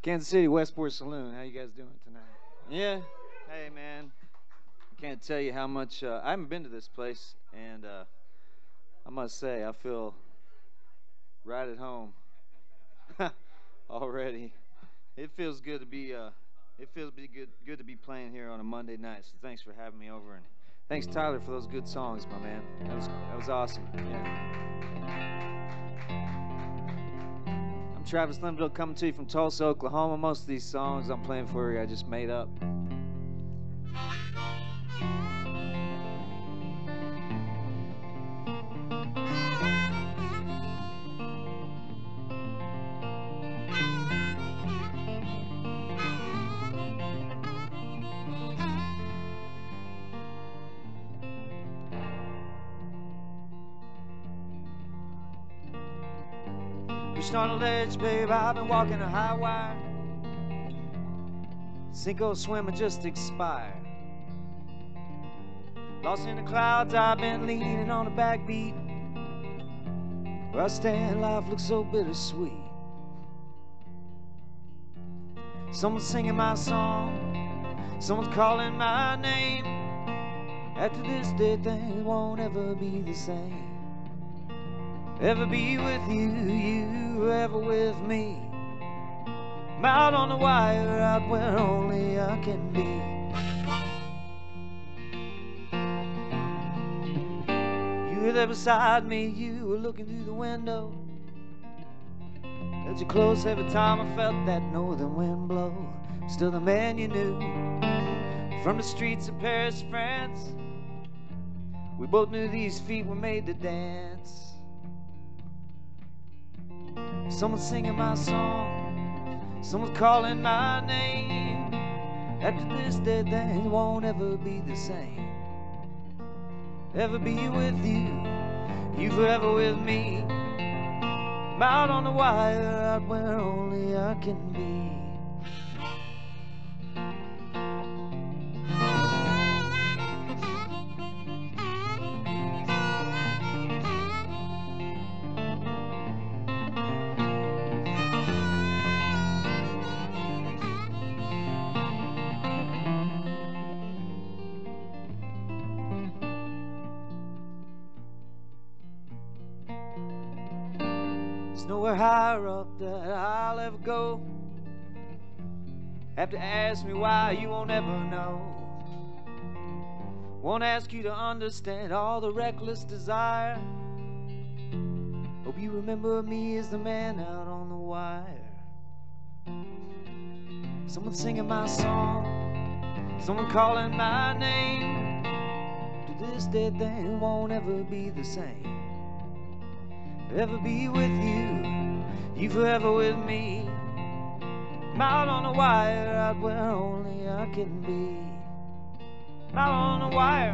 Kansas City, Westport Saloon. How you guys doing tonight? Yeah. Hey, man. I can't tell you how much. I haven't been to this place, and I must say I feel right at home already. It feels good to be. Good to be playing here on a Monday night. So thanks for having me over, and thanks Tyler for those good songs, my man. That was awesome. Yeah. I'm Travis Linville, coming to you from Tulsa, Oklahoma. Most of these songs I'm playing for you I just made up. Pushed on a ledge, babe, I've been walking a high wire. Sink or swim or just expire. Lost in the clouds, I've been leaning on a backbeat. Where I stand, life looks so bittersweet. Someone's singing my song, someone's calling my name. After this day, things won't ever be the same. Ever be with you, ever with me. I'm out on the wire, out where only I can be. You were there beside me, you were looking through the window. Held you close every time I felt that northern wind blow. Still the man you knew from the streets of Paris, France. We both knew these feet were made to dance. Someone's singing my song, someone's calling my name. After this day, things won't ever be the same. Ever be with you forever with me. I'm out on the wire, out where only I can be. There's nowhere higher up that I'll ever go. Have to ask me why, you won't ever know. Won't ask you to understand all the reckless desire. Hope you remember me as the man out on the wire. Someone singing my song, someone calling my name. To this day, things won't ever be the same. Ever be with you forever with me. I'm out on the wire, out where only I can be. I'm out on the wire.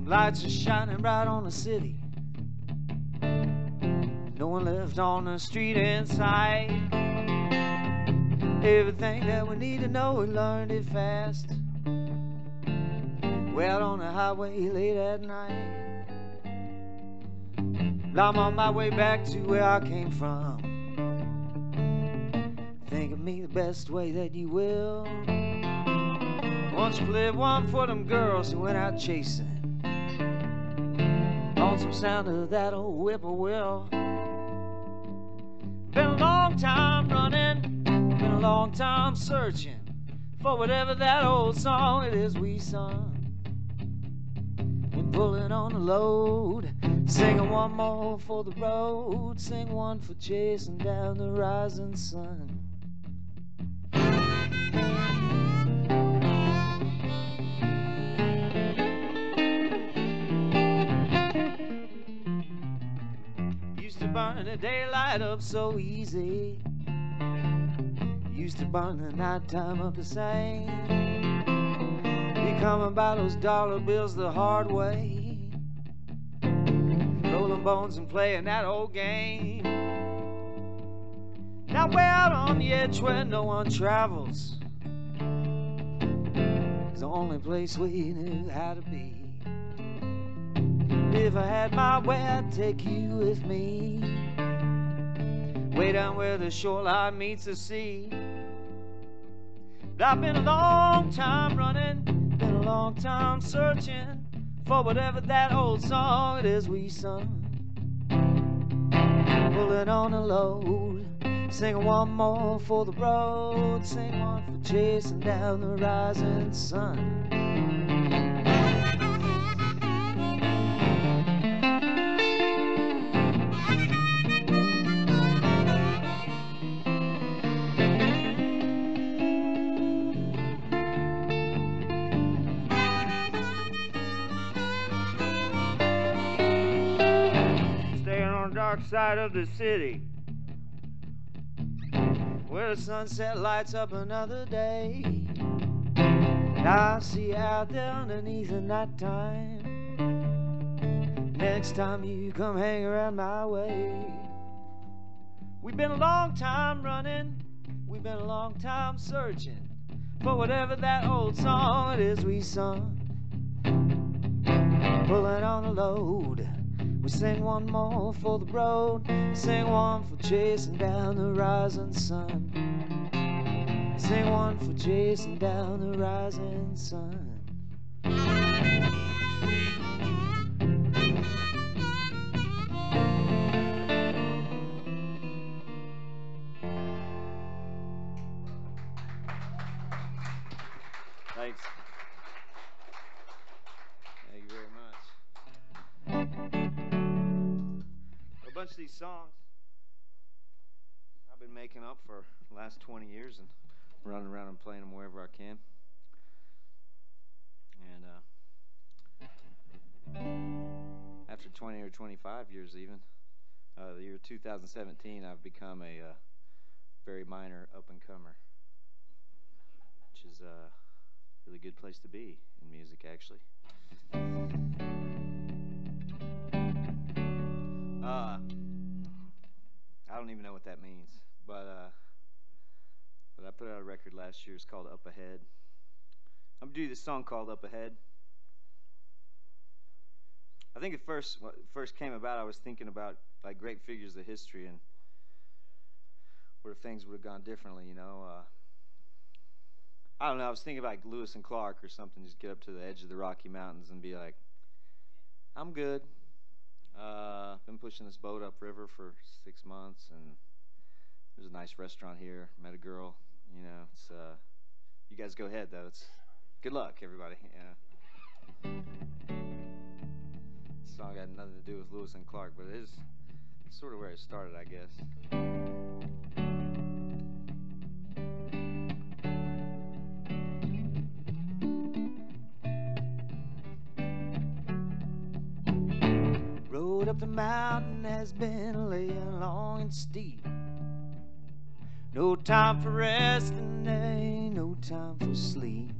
Lights are shining bright on the city. No one left on the street in sight. Everything that we need to know, we learned it fast. We're out on the highway late at night. And I'm on my way back to where I came from. Think of me the best way that you will. Once you played one for them girls who went out chasing on some sound of that old whippoorwill. Been a long time running, been a long time searching for whatever that old song it is we sung. Been pulling on the load, singing one more for the road, sing one for chasing down the rising sun. Used to burn the daylight up so easy, used to burn the nighttime up the same. Becoming by those dollar bills the hard way, rolling bones and playing that old game. Now way out on the edge where no one travels, it's the only place we knew how to be. If I had my way, I'd take you with me, way down where the shoreline meets the sea. But I've been a long time running, been a long time searching for whatever that old song it is we sung. Pulling on the load, singing one more for the road, sing one for chasing down the rising sun. Side of the city, where the sunset lights up another day. Now I see you out there underneath the night time. Next time you come hang around my way. We've been a long time running, we've been a long time searching for whatever that old song it is we sung. Pulling on the load, we sing one more for the road, sing one for chasing down the rising sun. Sing one for chasing down the rising sun. Thanks. Thank you very much. A bunch of these songs I've been making up for the last 20 years and running around and playing them wherever I can. And after 20 or 25 years even, the year 2017, I've become a very minor up-and-comer, which is a really good place to be in music, actually. I don't even know what that means, but I put out a record last year. It's called Up Ahead. I'm gonna do this song called Up Ahead. I think when it first came about, I was thinking about like great figures of history and what if things would have gone differently, you know. I don't know. I was thinking like Lewis and Clark or something. Just get up to the edge of the Rocky Mountains and be like, I'm good. Been pushing this boat upriver for 6 months, and there's a nice restaurant here. Met a girl, you know. It's you guys go ahead though. It's good luck, everybody. Yeah. This song got nothing to do with Lewis and Clark, but it is sort of where it started, I guess. Road up the mountain has been laying long and steep. No time for rest and there ain't no time for sleep.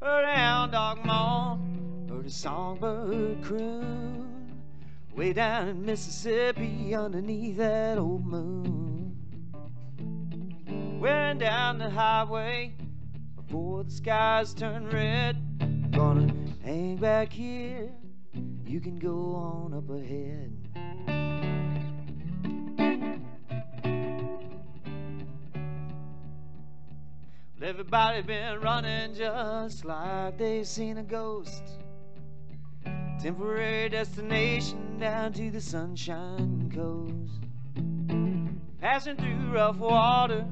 Heard a hound dog moan, heard a songbird croon, way down in Mississippi underneath that old moon. Wearing down the highway before the skies turn red. I'm gonna hang back here, you can go on up ahead. everybody been running just like they've seen a ghost. Temporary destination down to the Sunshine Coast. Passing through rough water,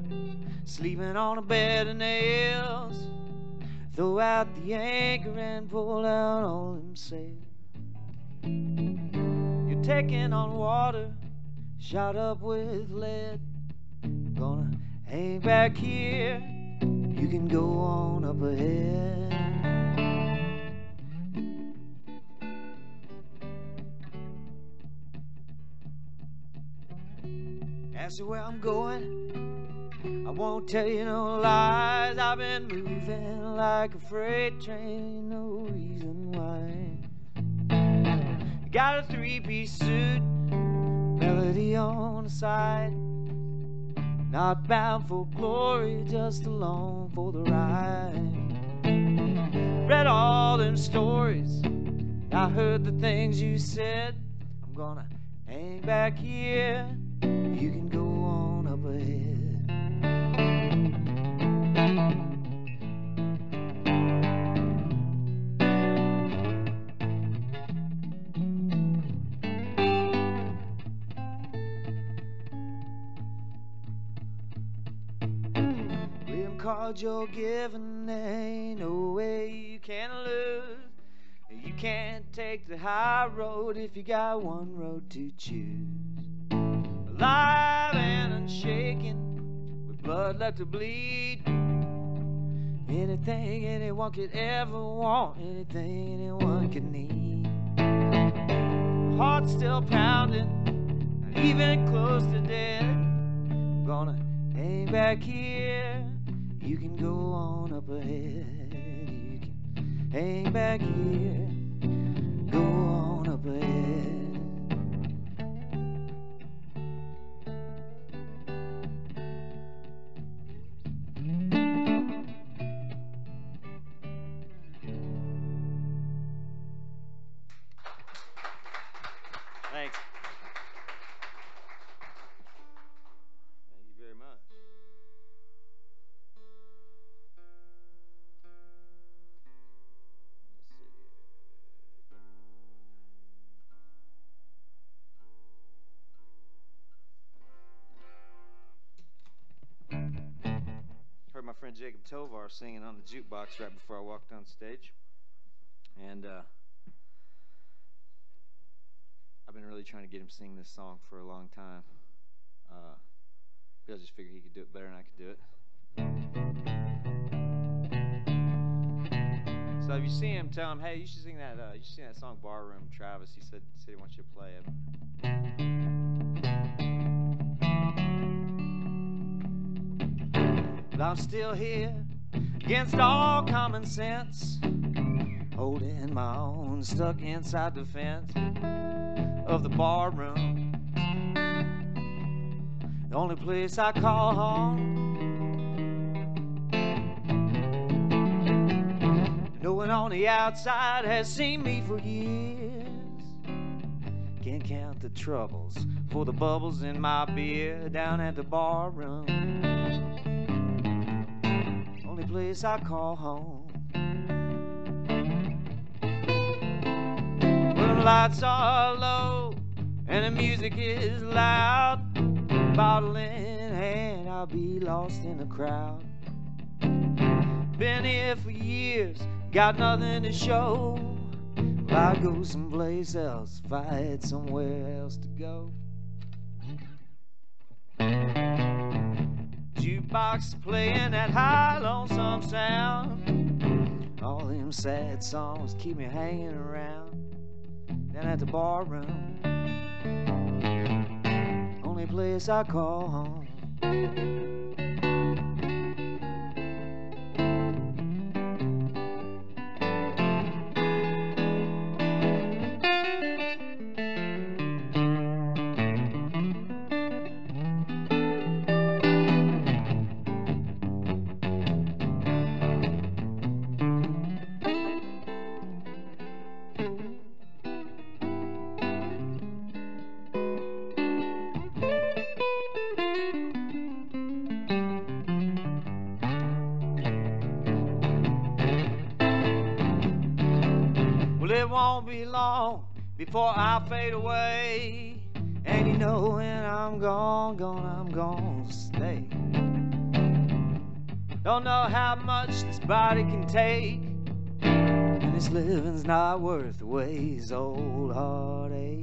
sleeping on a bed of nails. Throw out the anchor and pull out all them sails. You're taking on water, shot up with lead. Gonna hang back here, you can go on up ahead. Ask you where I'm going, I won't tell you no lies. I've been moving like a freight train, no reason why. Got a three-piece suit, melody on the side. Not bound for glory, just along for the ride. Read all them stories, I heard the things you said. I'm gonna hang back here, you can go on up ahead. Card you're given, there ain't no way you can lose. You can't take the high road if you got one road to choose. Alive and unshaken, with blood left to bleed. Anything anyone could ever want, anything anyone could need. Heart still pounding, not even close to dead. I'm gonna hang back here, you can go on up ahead. You can hang back here, go on up ahead. Thanks. Thank you very much. Heard my friend Jacob Tovar singing on the jukebox right before I walked on stage, and I've been really trying to get him to sing this song for a long time. I just figured he could do it better than I could do it. So if you see him, tell him, hey, you should sing that. You should sing that song "Barroom." Travis, he said he wants you to play it. But I'm still here, against all common sense, holding my own, stuck inside the fence of the barroom, the only place I call home. No one on the outside has seen me for years. Can't count the troubles for the bubbles in my beer down at the barroom, only place I call home. When the lights are low and the music is loud, bottle in hand, I'll be lost in the crowd. Been here for years, got nothing to show. Well, I'd go someplace else if I had somewhere else to go. Jukebox playing that high lonesome sound. All them sad songs keep me hanging around down at the barroom, only place I call home. before I fade away. And you know when I'm gone, I'm gonna stay. Don't know how much this body can take, and this living's not worth the way his old heart aches.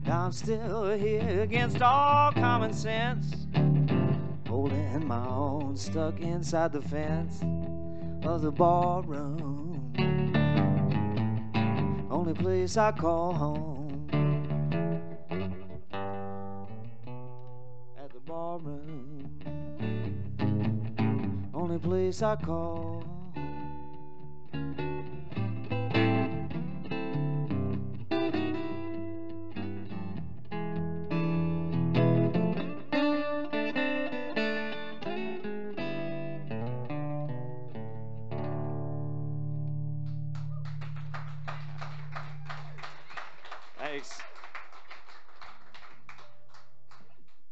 Now I'm still here against all common sense, holding my own, stuck inside the fence of the ballroom, only place I call home. At the ballroom, only place I call. Thanks.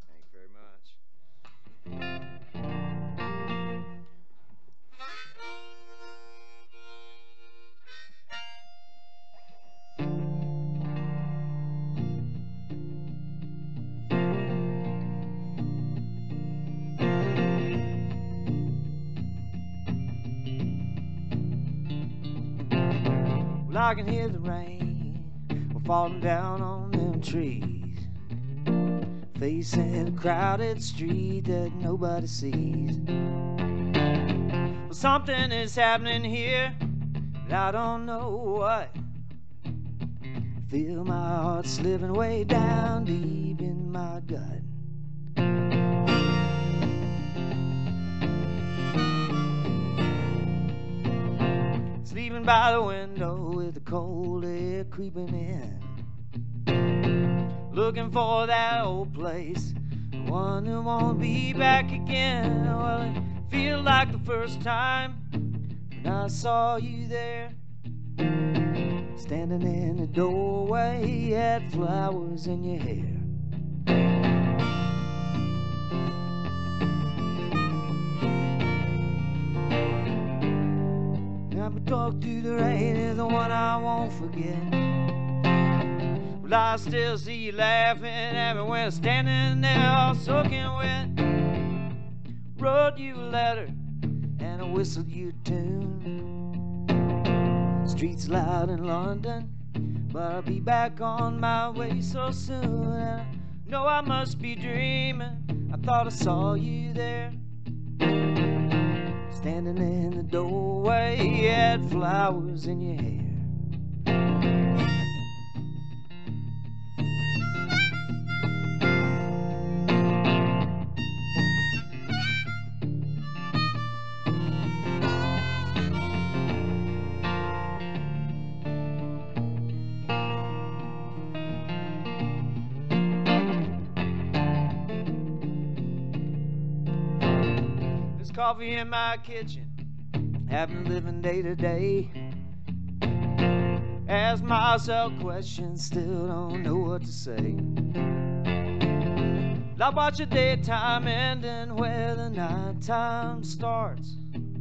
Thank you very much. Well, I can hear the rain falling down on them trees, facing a crowded street that nobody sees. Well, something is happening here, but I don't know what. Feel my heart slipping way down deep in my gut. Sleeping by the window with the cold air creeping in, looking for that old place, the one that won't be back again. Well, it feels like the first time when I saw you there, standing in the doorway, had flowers in your hair. Talk through the rain is the one I won't forget. Well, I still see you laughing at me when I'm standing there all soaking wet. Wrote you a letter and I whistled you a tune. Streets loud in London, but I'll be back on my way so soon. And I know I must be dreaming, I thought I saw you there, standing in the doorway, you had flowers in your hair. There's coffee in my kitchen, having living day to day. Ask myself questions, still don't know what to say. I watch the daytime ending where the nighttime starts.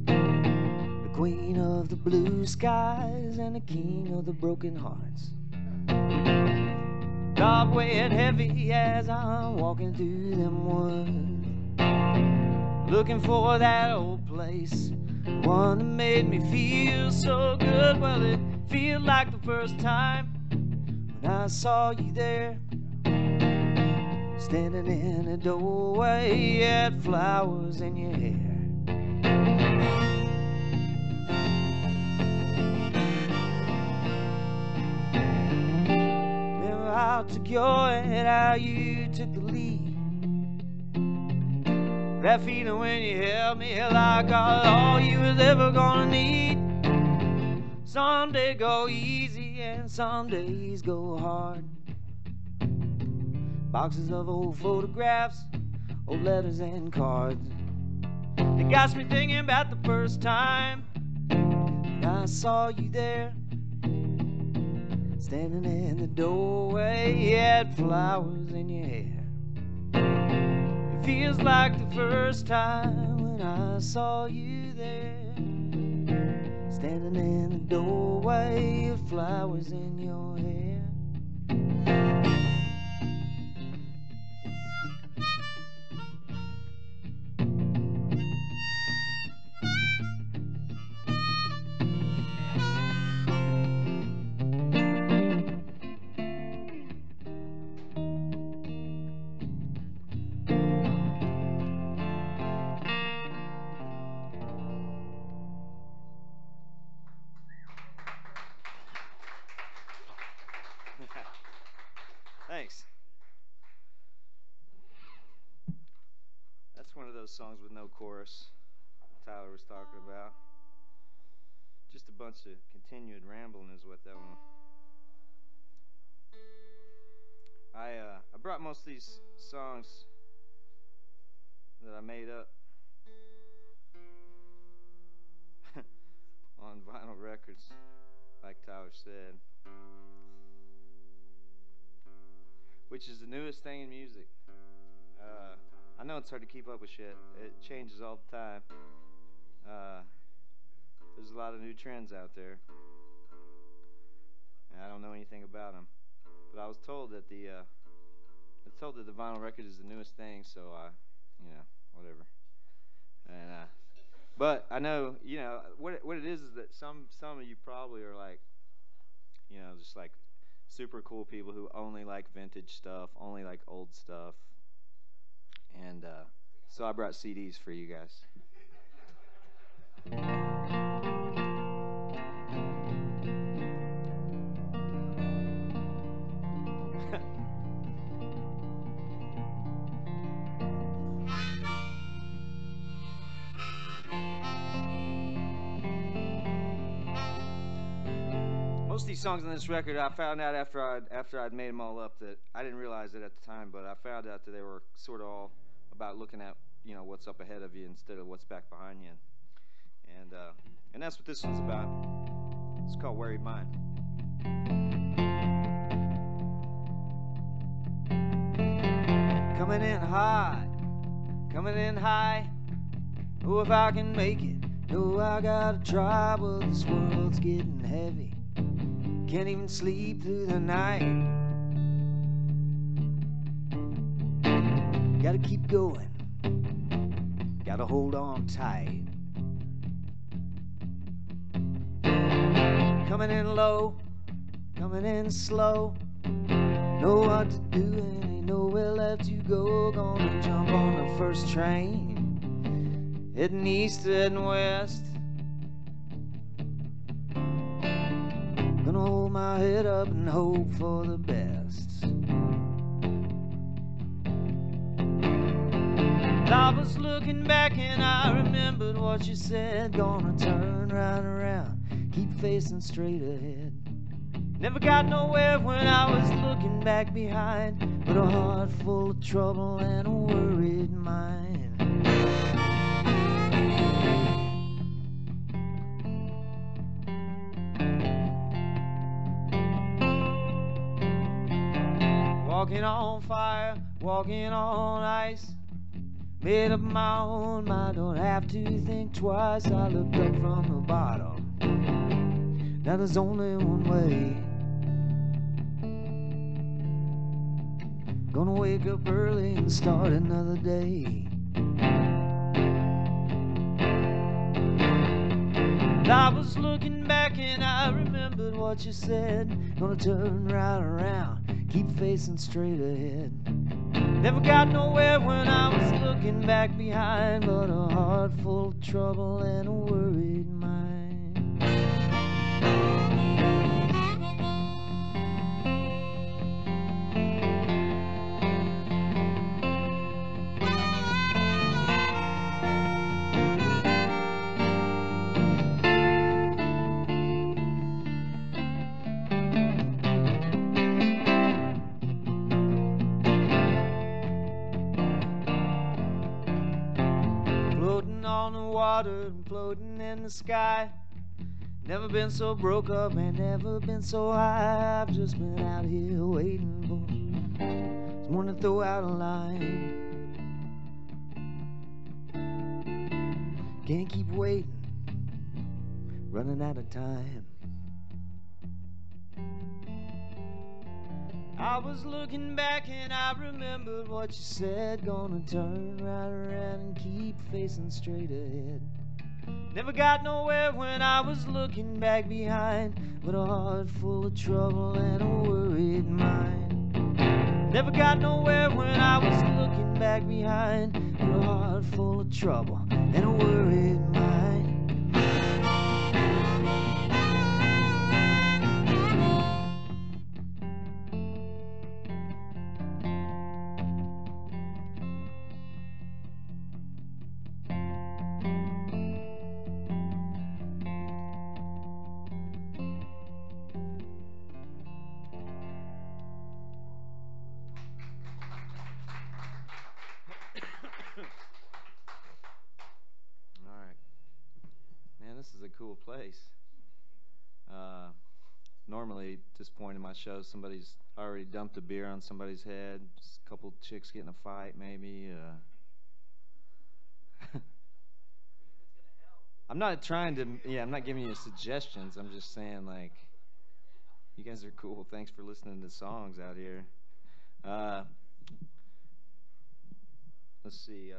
The queen of the blue skies and the king of the broken hearts. God weighing heavy as I'm walking through them woods, looking for that old place, one that made me feel so good. Well, it feels like the first time when I saw you there, standing in the doorway, you had flowers in your hair. Remember how I took your hand, how you took the lead. That feeling when you held me like I got all you was ever gonna need. Some days go easy and some days go hard. Boxes of old photographs, old letters and cards. It got me thinking about the first time when I saw you there, standing in the doorway, you had flowers in your hair. It feels like the first time when I saw you there, standing in the doorway with flowers in your hair. Thanks. That's one of those songs with no chorus Tyler was talking about. Just a bunch of continued rambling is what that one. I brought most of these songs that I made up on vinyl records, like Tyler said, which is the newest thing in music. I know it's hard to keep up with shit. It changes all the time. There's a lot of new trends out there, and I don't know anything about them. But I was told that the vinyl record is the newest thing, so whatever. And but I know, what it is that some of you probably are like, just like super cool people who only like vintage stuff, only like old stuff. And so I brought CDs for you guys. Most of these songs on this record, I found out after I'd made them all up that I didn't realize it at the time, but I found out that they were sort of all about looking at what's up ahead of you instead of what's back behind you, and that's what this one's about. It's called Worried Mind. Coming in hot, coming in high. Oh, if I can make it. No, I gotta try, but this world's getting heavy. Can't even sleep through the night. Gotta keep going. Gotta hold on tight. Coming in low, coming in slow. Know what to do and ain't nowhere left to go. Gonna jump on the first train, heading east, heading west. Gonna hold my head up and hope for the best. I was looking back and I remembered what you said. Gonna turn right around, keep facing straight ahead. Never got nowhere when I was looking back behind, but a heart full of trouble and a worried mind. Walking on fire, walking on ice. Made up my own mind, don't have to think twice. I looked up from the bottom. Now there's only one way. Gonna wake up early and start another day. I was looking back and I remembered what you said. Gonna turn right around, keep facing straight ahead. Never got nowhere when I was looking back behind, but a heart full of trouble and a worried mind. And floating in the sky. Never been so broke up and never been so high. I've just been out here waiting for someone to throw out a line. Can't keep waiting, running out of time. I was looking back and I remembered what you said. Gonna turn right around and keep facing straight ahead. Never got nowhere when I was looking back behind, with a heart full of trouble and a worried mind. Never got nowhere when I was looking back behind, with a heart full of trouble and a worried mind. This is a cool place. Normally, at this point in my show, somebody's already dumped a beer on somebody's head. Just a couple chicks getting a fight, maybe. I'm not trying to, I'm not giving you suggestions. I'm just saying, like, you guys are cool. Thanks for listening to songs out here. Let's see.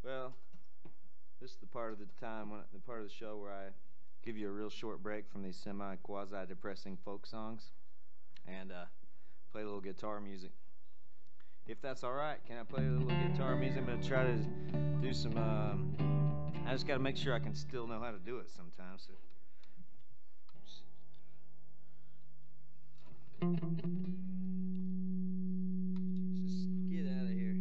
Well, this is the part of the part of the show where I give you a real short break from these semi-quasi-depressing folk songs and play a little guitar music. If that's all right, can I play a little guitar music? I'm going to try to do some, I just got to make sure I can still know how to do it sometimes. So. Let's just get out of here.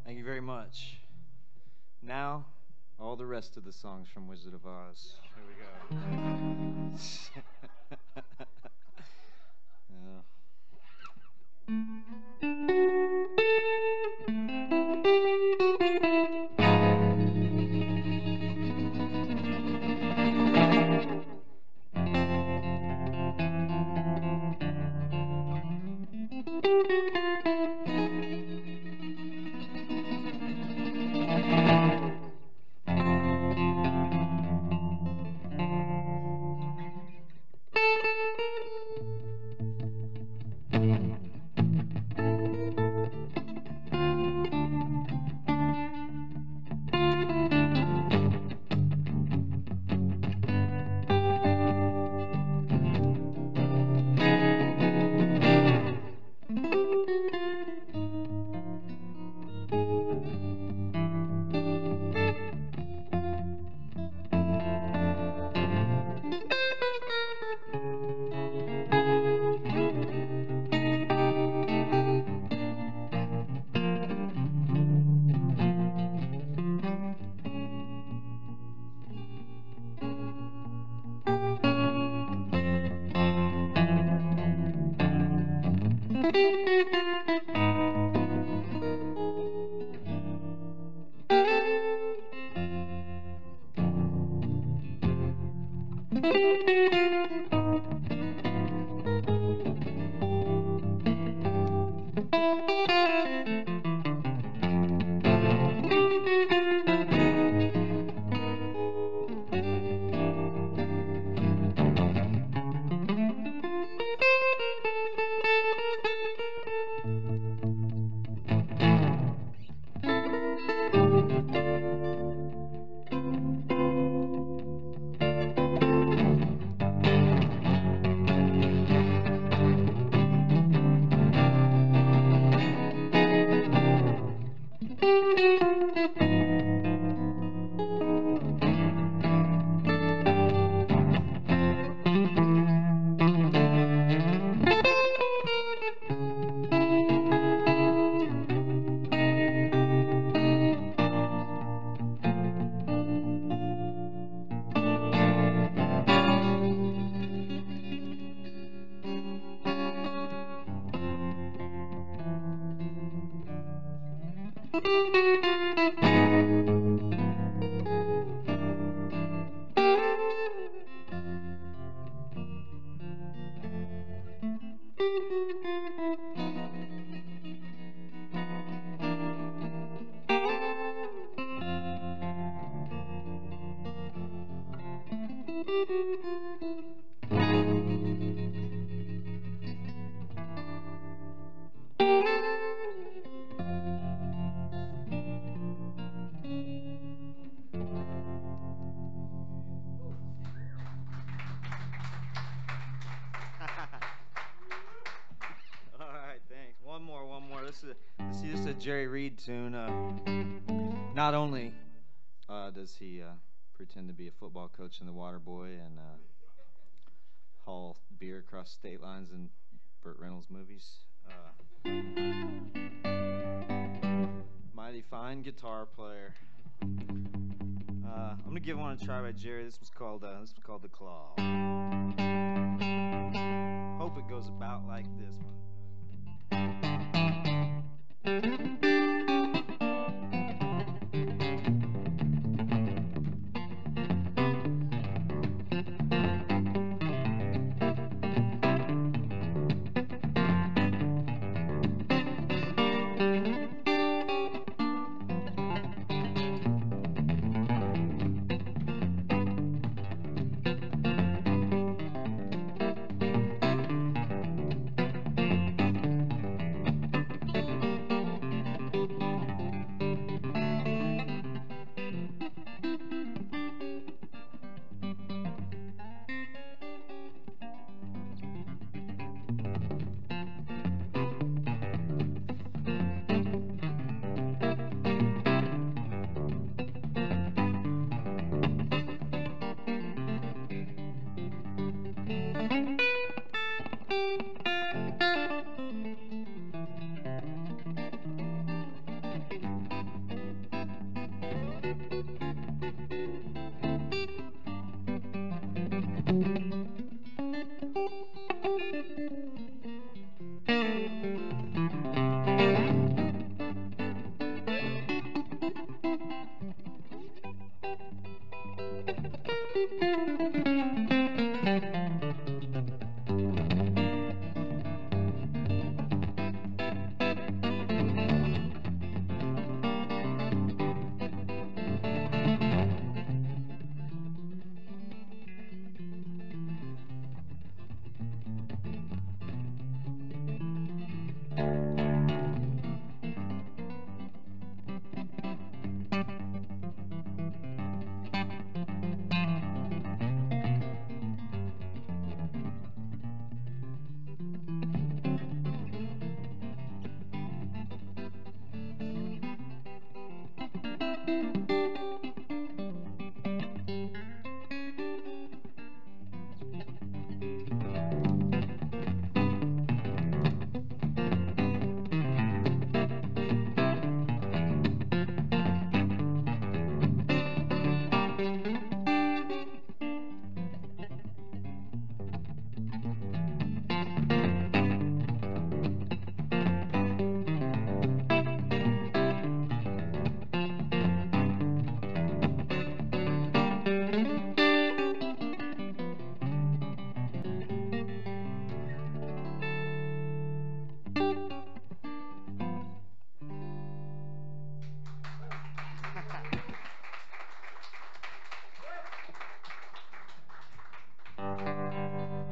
Thank you very much. Now, all the rest of the songs from Wizard of Oz. Here we go. Yeah. All right, thanks. One more. This is a Jerry Reed tune. Not only does he pretend to be a football coach in The Waterboy and Hall across state lines in Burt Reynolds movies. Mighty fine guitar player. I'm gonna give one a try by Jerry. This was called The Claw. Hope it goes about like this one.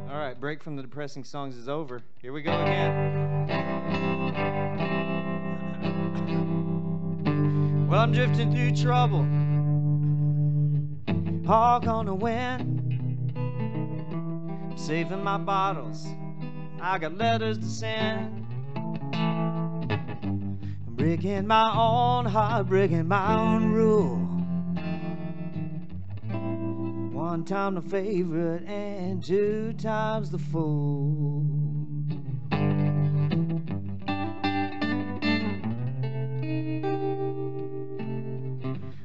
All right, break from the depressing songs is over. Here we go again. Well, I'm drifting through trouble, hog on the wind. I'm saving my bottles, I got letters to send. I'm breaking my own heart, breaking my own rule. One time the favorite and two times the fool.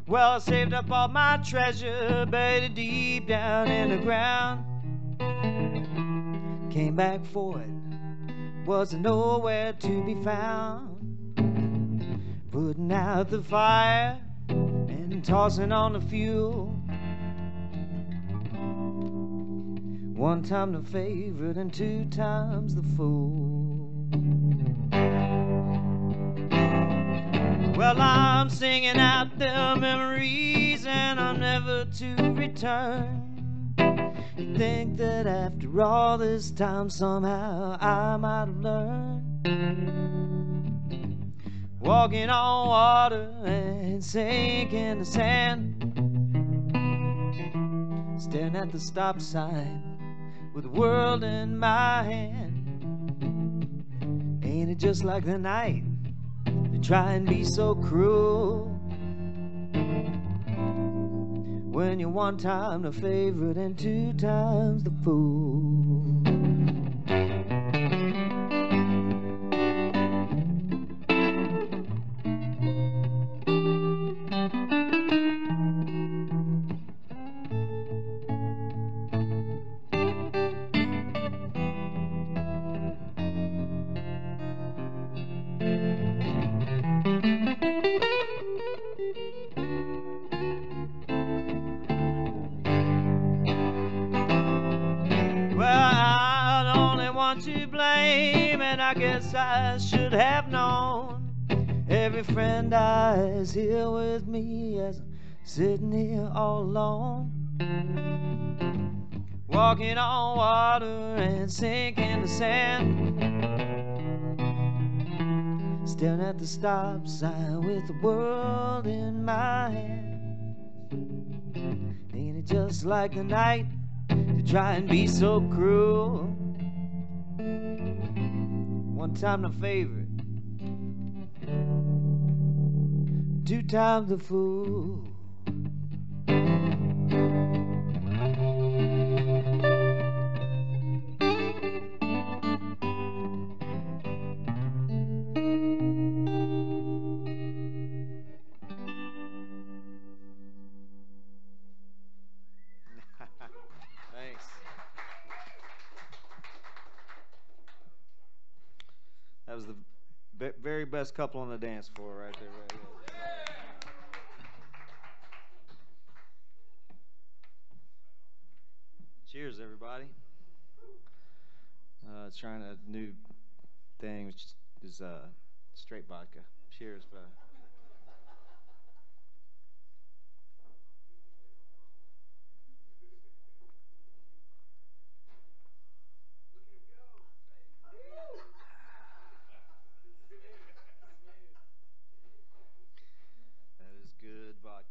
Well, I saved up all my treasure, buried it deep down in the ground. Came back for it, wasn't nowhere to be found. Putting out the fire and tossing on the fuel. One time the favorite and two times the fool. Well, I'm singing out the memories and I'm never to return. You think that after all this time somehow I might have learned. Walking on water and sinking in the sand. Staring at the stop sign with the world in my hand. Ain't it just like the night they try and be so cruel, when you're one time the favorite and two times the fool. one to blame, and I guess I should have known. Every friend dies here with me as I'm sitting here all alone, walking on water and sinking in the sand, staring at the stop sign with the world in my hand. Ain't it just like the night to try and be so cruel? One time the favorite, two times the fool. Thanks. That was the very best couple on the dance floor right there. Right there. Cheers, everybody. Trying a new thing, which is straight vodka. Cheers, bud. That is good vodka.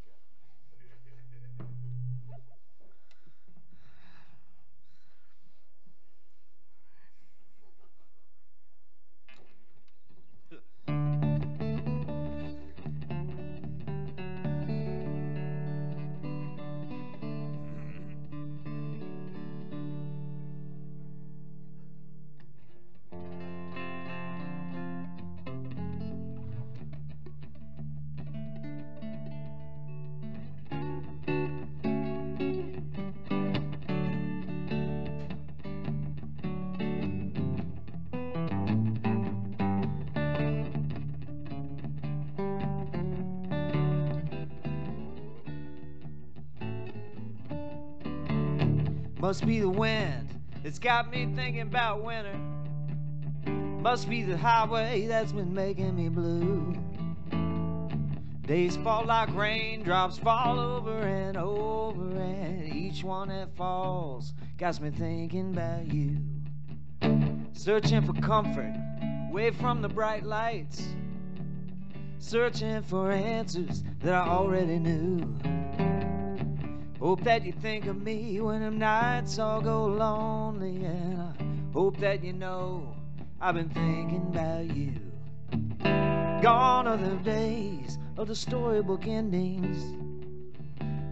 Must be the wind, it's got me thinking about winter. Must be the highway that's been making me blue. Days fall like raindrops, fall over and over, and each one that falls got me thinking about you. Searching for comfort, away from the bright lights, searching for answers that I already knew. Hope that you think of me when them nights all go lonely, and I hope that you know I've been thinking about you. Gone are the days of the storybook endings.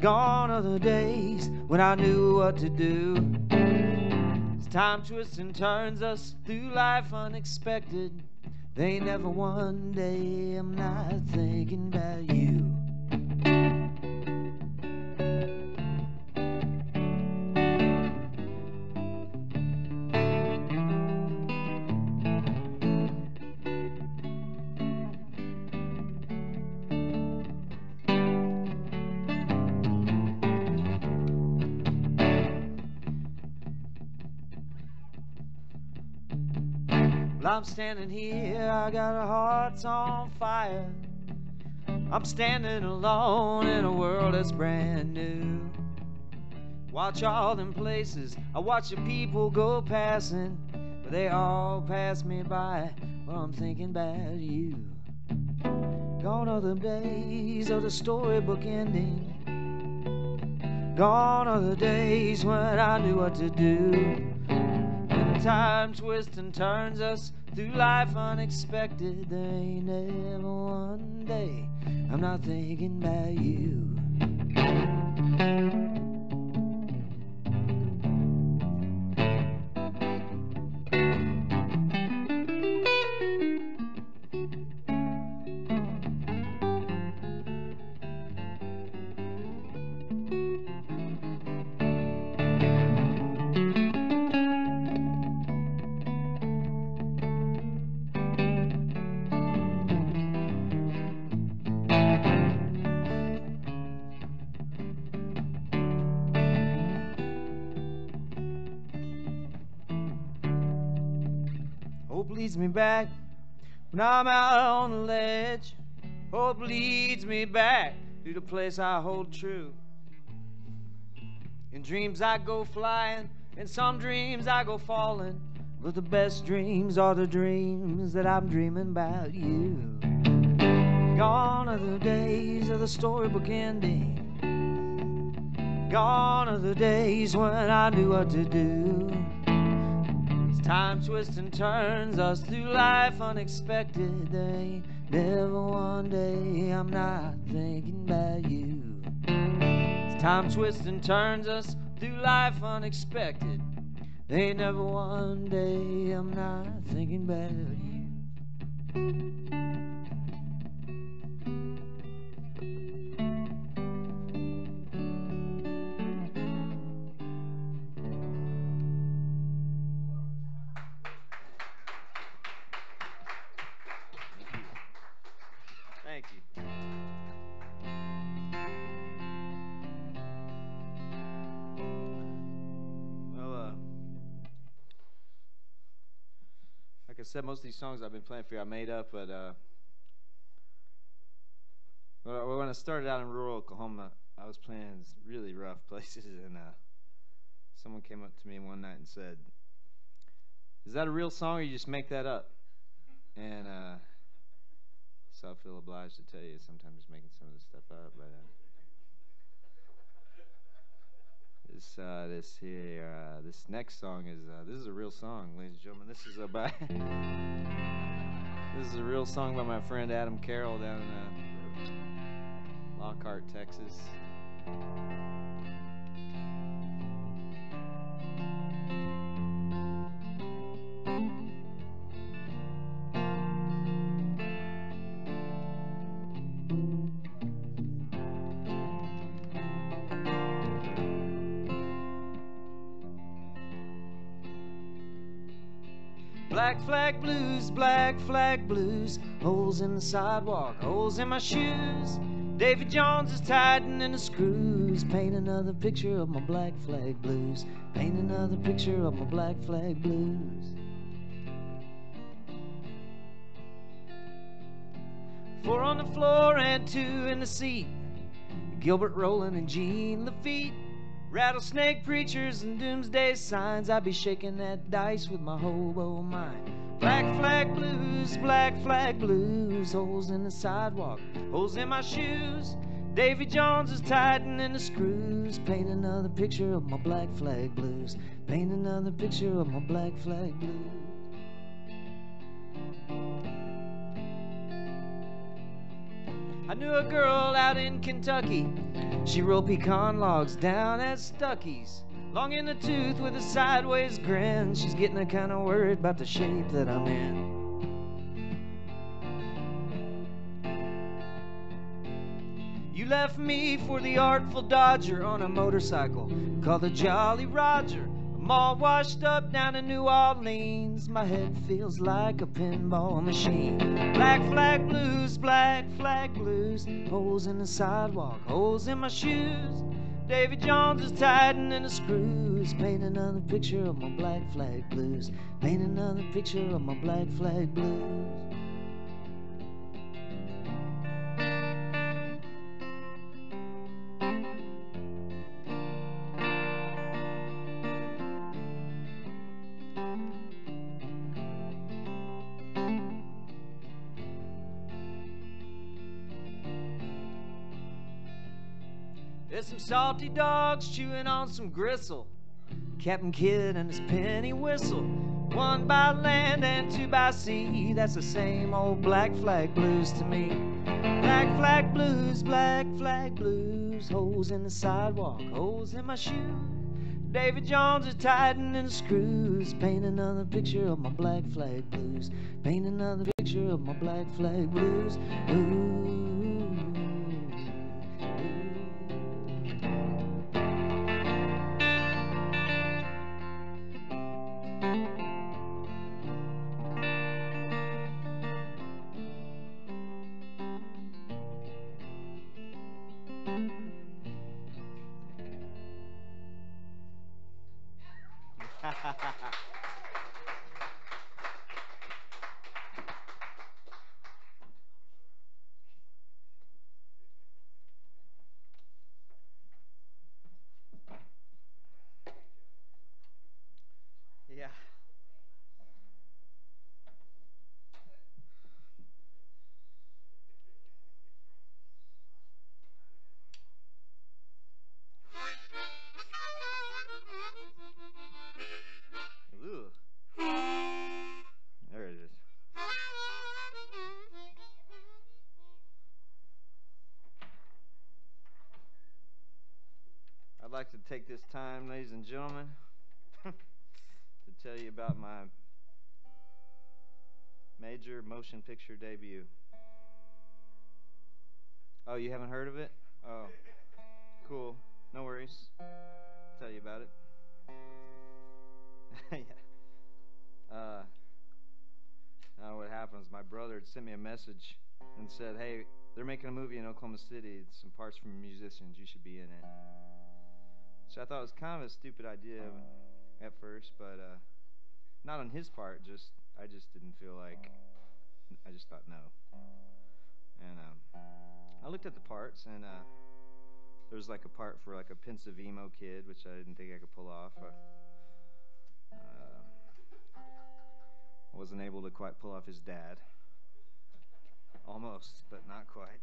Gone are the days when I knew what to do. As time twists and turns us through life unexpected, there ain't never one day I'm not thinking about you. Well, I'm standing here, I got a heart's on fire. I'm standing alone in a world that's brand new. Watch all them places, I watch the people go passing, but they all pass me by while I'm thinking about you. Gone are the days of the storybook ending. Gone are the days when I knew what to do. When time twists and turns us through life unexpected, there ain't never one day I'm not thinking about you. Hope leads me back when I'm out on the ledge. Hope leads me back to the place I hold true. In dreams I go flying, in some dreams I go falling, but the best dreams are the dreams that I'm dreaming about you. Gone are the days of the storybook ending. Gone are the days when I knew what to do. As time twists and turns us through life unexpected, there ain't never one day I'm not thinking about you. As time twists and turns us through life unexpected, there ain't never one day I'm not thinking about you. Thank you. Well, like I said, most of these songs I've been playing for you I made up, but when I started out in rural Oklahoma, I was playing really rough places, and someone came up to me one night and said, "Is that a real song, or you just make that up?" And so I feel obliged to tell you, sometimes just making some of this stuff up, but this next song is this is a real song, ladies and gentlemen. This is about this is a real song by my friend Adam Carroll down in Lockhart, Texas. Black flag blues, holes in the sidewalk, holes in my shoes. Davy Jones is tightening the screws. Paint another picture of my black flag blues. Paint another picture of my black flag blues. 4 on the floor and 2 in the seat. Gilbert Rowland and Gene Lafitte. Rattlesnake preachers and doomsday signs. I be shaking that dice with my hobo mind. Black flag blues, holes in the sidewalk, holes in my shoes. Davy Jones is tightening the screws. Paint another picture of my black flag blues. Paint another picture of my black flag blues. I knew a girl out in Kentucky. She rolled pecan logs down at Stucky's. Long in the tooth with a sideways grin. She's getting kind of worried about the shape that I'm in. You left me for the Artful Dodger on a motorcycle called the Jolly Roger. I'm all washed up down in New Orleans. My head feels like a pinball machine. Black flag blues, holes in the sidewalk, holes in my shoes. Davy Jones is tightening the screws. Paint another picture of my black flag blues. Paint another picture of my black flag blues. There's some salty dogs chewing on some gristle. Captain Kidd and his penny whistle. 1 by land and 2 by sea. That's the same old black flag blues to me. Black flag blues, holes in the sidewalk, holes in my shoes. Davy Jones is tightening the screws. Paint another picture of my black flag blues. Paint another picture of my black flag blues. Ooh. Yeah. Ooh. There it is. I'd like to take this time, ladies and gentlemen, to tell you about my major motion picture debut. Oh, you haven't heard of it? Oh, cool. No worries. I'll tell you about it. Yeah. Uh, Now what happened is my brother had sent me a message and said, "Hey, they're making a movie in Oklahoma City. It's some parts from musicians. You should be in it." So I thought it was kind of a stupid idea at first, but not on his part. I just didn't feel like. I just thought no. And I looked at the parts, and there was like a part for like a pensive emo kid, which I didn't think I could pull off. I wasn't able to quite pull off his dad. Almost, but not quite.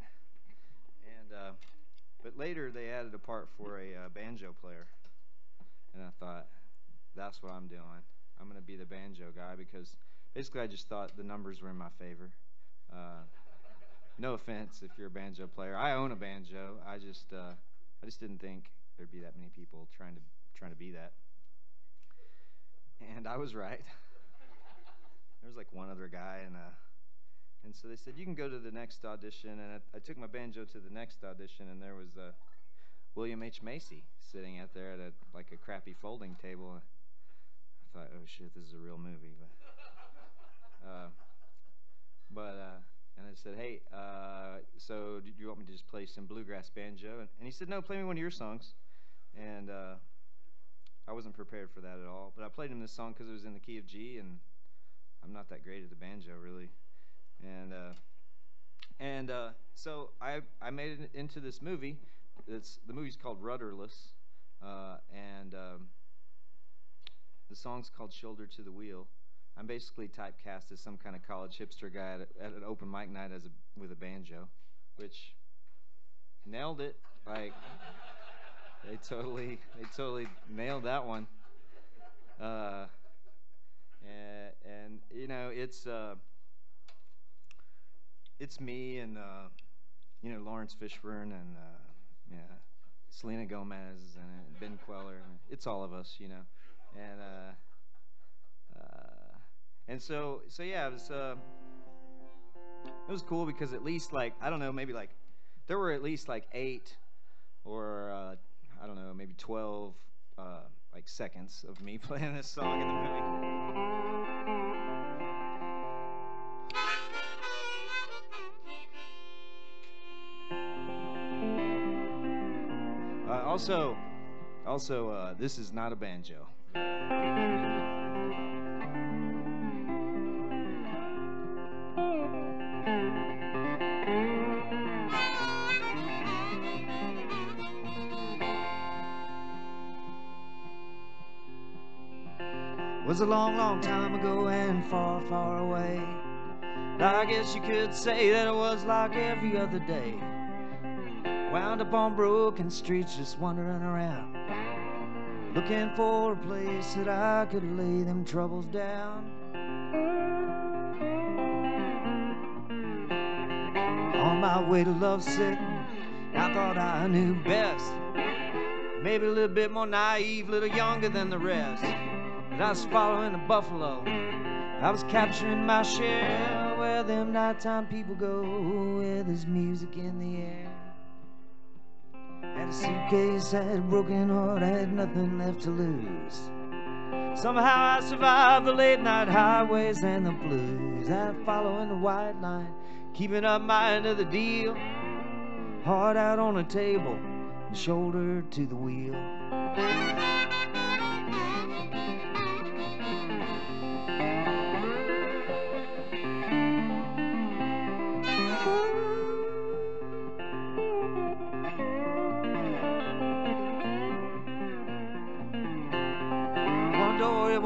And but later they added a part for a banjo player, and I thought, that's what I'm doing. I'm gonna be the banjo guy because basically I just thought the numbers were in my favor. Uh, no offense if you're a banjo player. I own a banjo. I just didn't think there'd be that many people trying to be that. And I was right. There was like one other guy, and so they said you can go to the next audition, and I took my banjo to the next audition, and there was William H. Macy sitting out there at like a crappy folding table. I thought, oh shit, this is a real movie. And I said, hey, so do you want me to just play some bluegrass banjo? And he said, no, play me one of your songs. And I wasn't prepared for that at all, but I played him this song because it was in the key of G, and I'm not that great at the banjo, really. And so I made it into this movie. The movie's called Rudderless, and the song's called Shoulder to the Wheel. I'm basically typecast as some kind of college hipster guy at an open mic night with a banjo, which nailed it. Like they totally nailed that one. And you know it's me and Lawrence Fishburne and yeah, Selena Gomez and Ben Queller. It's all of us, and so yeah, it was cool because at least like I don't know, maybe like there were at least like 8 or I don't know, maybe 12 like seconds of me playing this song in the movie. Also, this is not a banjo. Was a long, long time ago and far, far away. I guess you could say that it was like every other day. Wound up on broken streets just wandering around, looking for a place that I could lay them troubles down. On my way to love sick, I thought I knew best. Maybe a little bit more naive, a little younger than the rest. But I was following the buffalo, I was capturing my share, where them nighttime people go, where there's music in the air. Had a suitcase, had a broken heart, I had nothing left to lose. Somehow I survived the late night highways and the blues. I following the white line, keeping up my end of the deal. Heart out on the table, and shoulder to the wheel.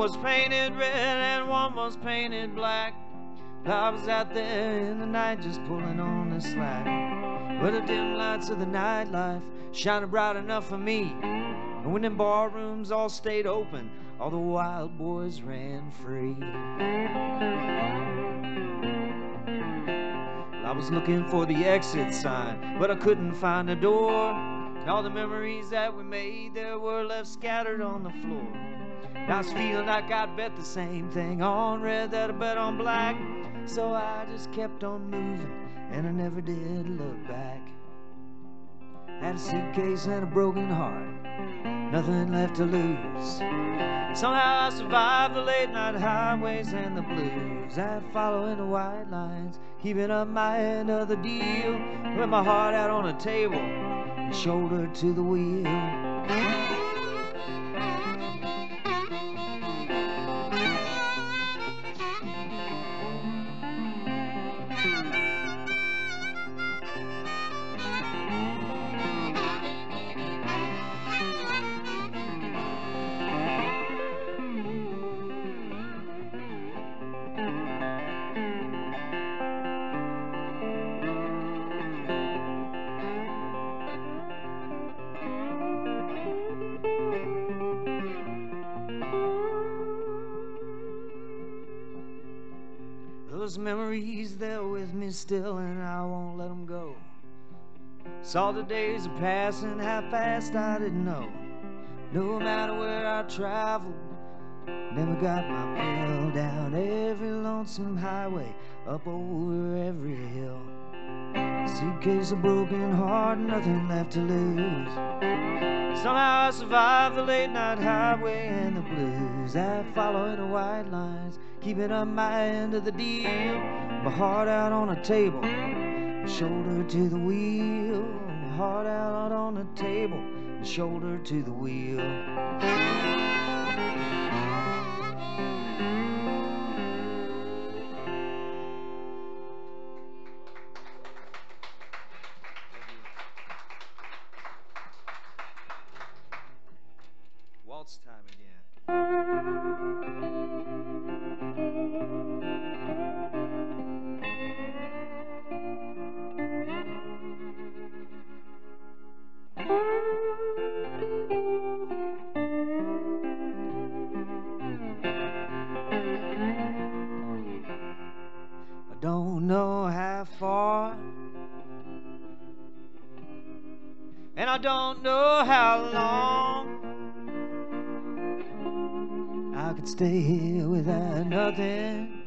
was painted red and one was painted black. I was out there in the night just pulling on the slack. But the dim lights of the nightlife shining bright enough for me. And when them bar rooms all stayed open, all the wild boys ran free. I was looking for the exit sign, but I couldn't find the door. And all the memories that we made there were left scattered on the floor. And I was feeling like I'd bet the same thing on red that I bet on black. So I just kept on moving, and I never did look back. Had a suitcase and a broken heart, nothing left to lose. Somehow I survived the late night highways and the blues. I following the white lines, keeping up my end of the deal, with my heart out on a table and shoulder to the wheel. Those memories, they're with me still, and I won't let them go. Saw the days are passing, how fast I didn't know. No matter where I traveled, never got my fill down every lonesome highway, up over every hill. Suitcase, a broken heart, nothing left to lose. Somehow I survived the late night highway and the blues. I following the white lines, keeping up my end of the deal. My heart out on a table, shoulder to the wheel. My heart out on the table, shoulder to the wheel. Waltz time again. I don't know how far, and I don't know how long I could stay here without nothing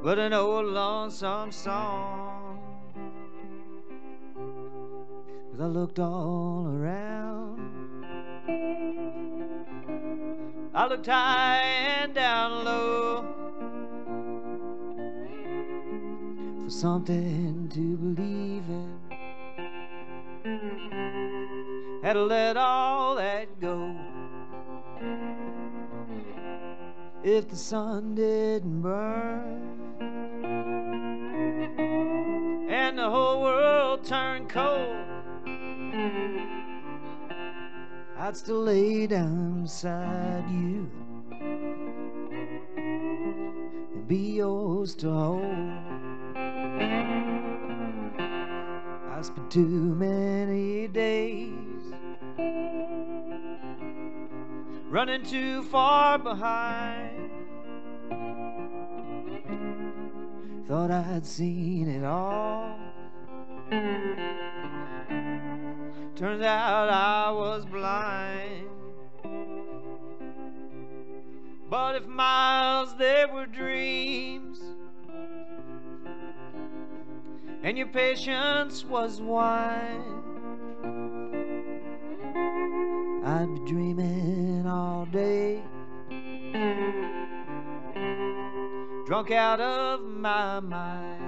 but an old lonesome song. 'Cause I looked all around, I looked high and down low for something to believe in. Had to let all that go. If the sun didn't burn and the whole world turned cold, I'd still lay down beside you and be yours to hold. I spent too many days running too far behind. Thought I'd seen it all, turns out I was blind. But if miles they were dreams and your patience was wine, I'd be dreaming all day, drunk out of my mind.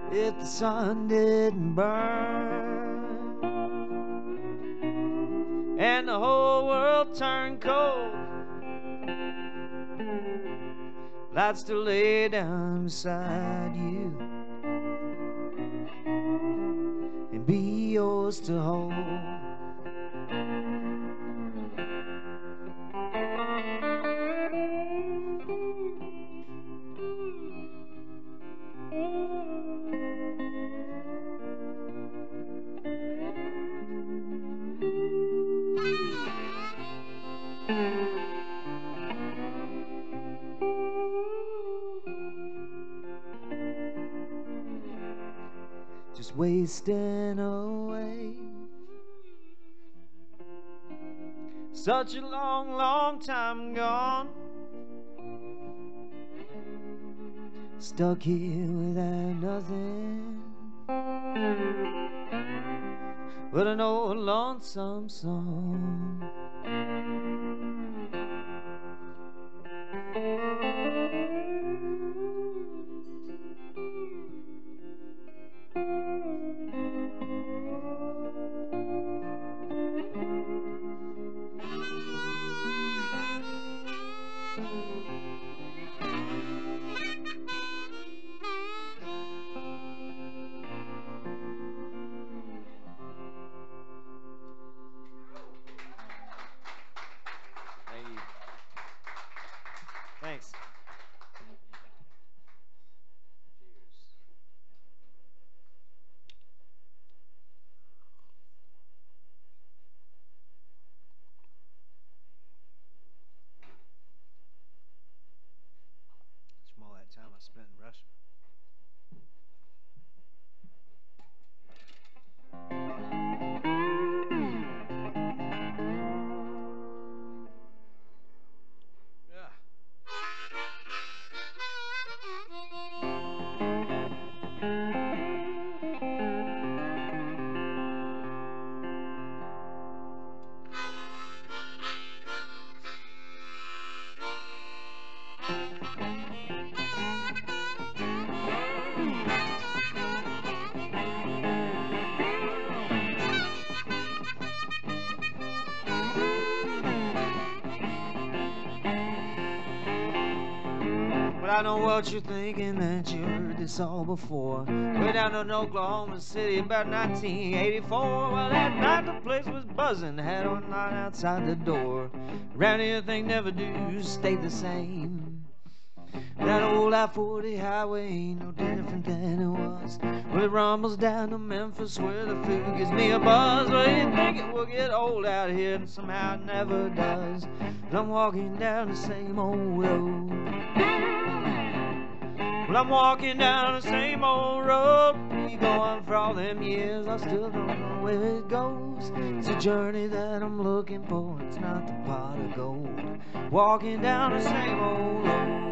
If the sun didn't burn and the whole world turned cold, I'd still lay down beside you and be yours to hold. Just wasting away. Such a long, long time gone, stuck here without nothing but an old lonesome song. Thanks. Cheers. It's from all that time I spent in Russia. Yeah. But I know what you're thinking, that you heard this all before. Way down in Oklahoma City about 1984. Well, that night the place was buzzing, had one night outside the door. Around here things never do stay the same. That old I-40 highway ain't no different than it was. Well, it rumbles down to Memphis where the food gives me a buzz. Well, you think it will get old out here, and somehow it never does. But I'm walking down the same old road. Well, I'm walking down the same old road. Been going for all them years, I still don't know where it goes. It's a journey that I'm looking for, it's not the pot of gold. Walking down the same old road.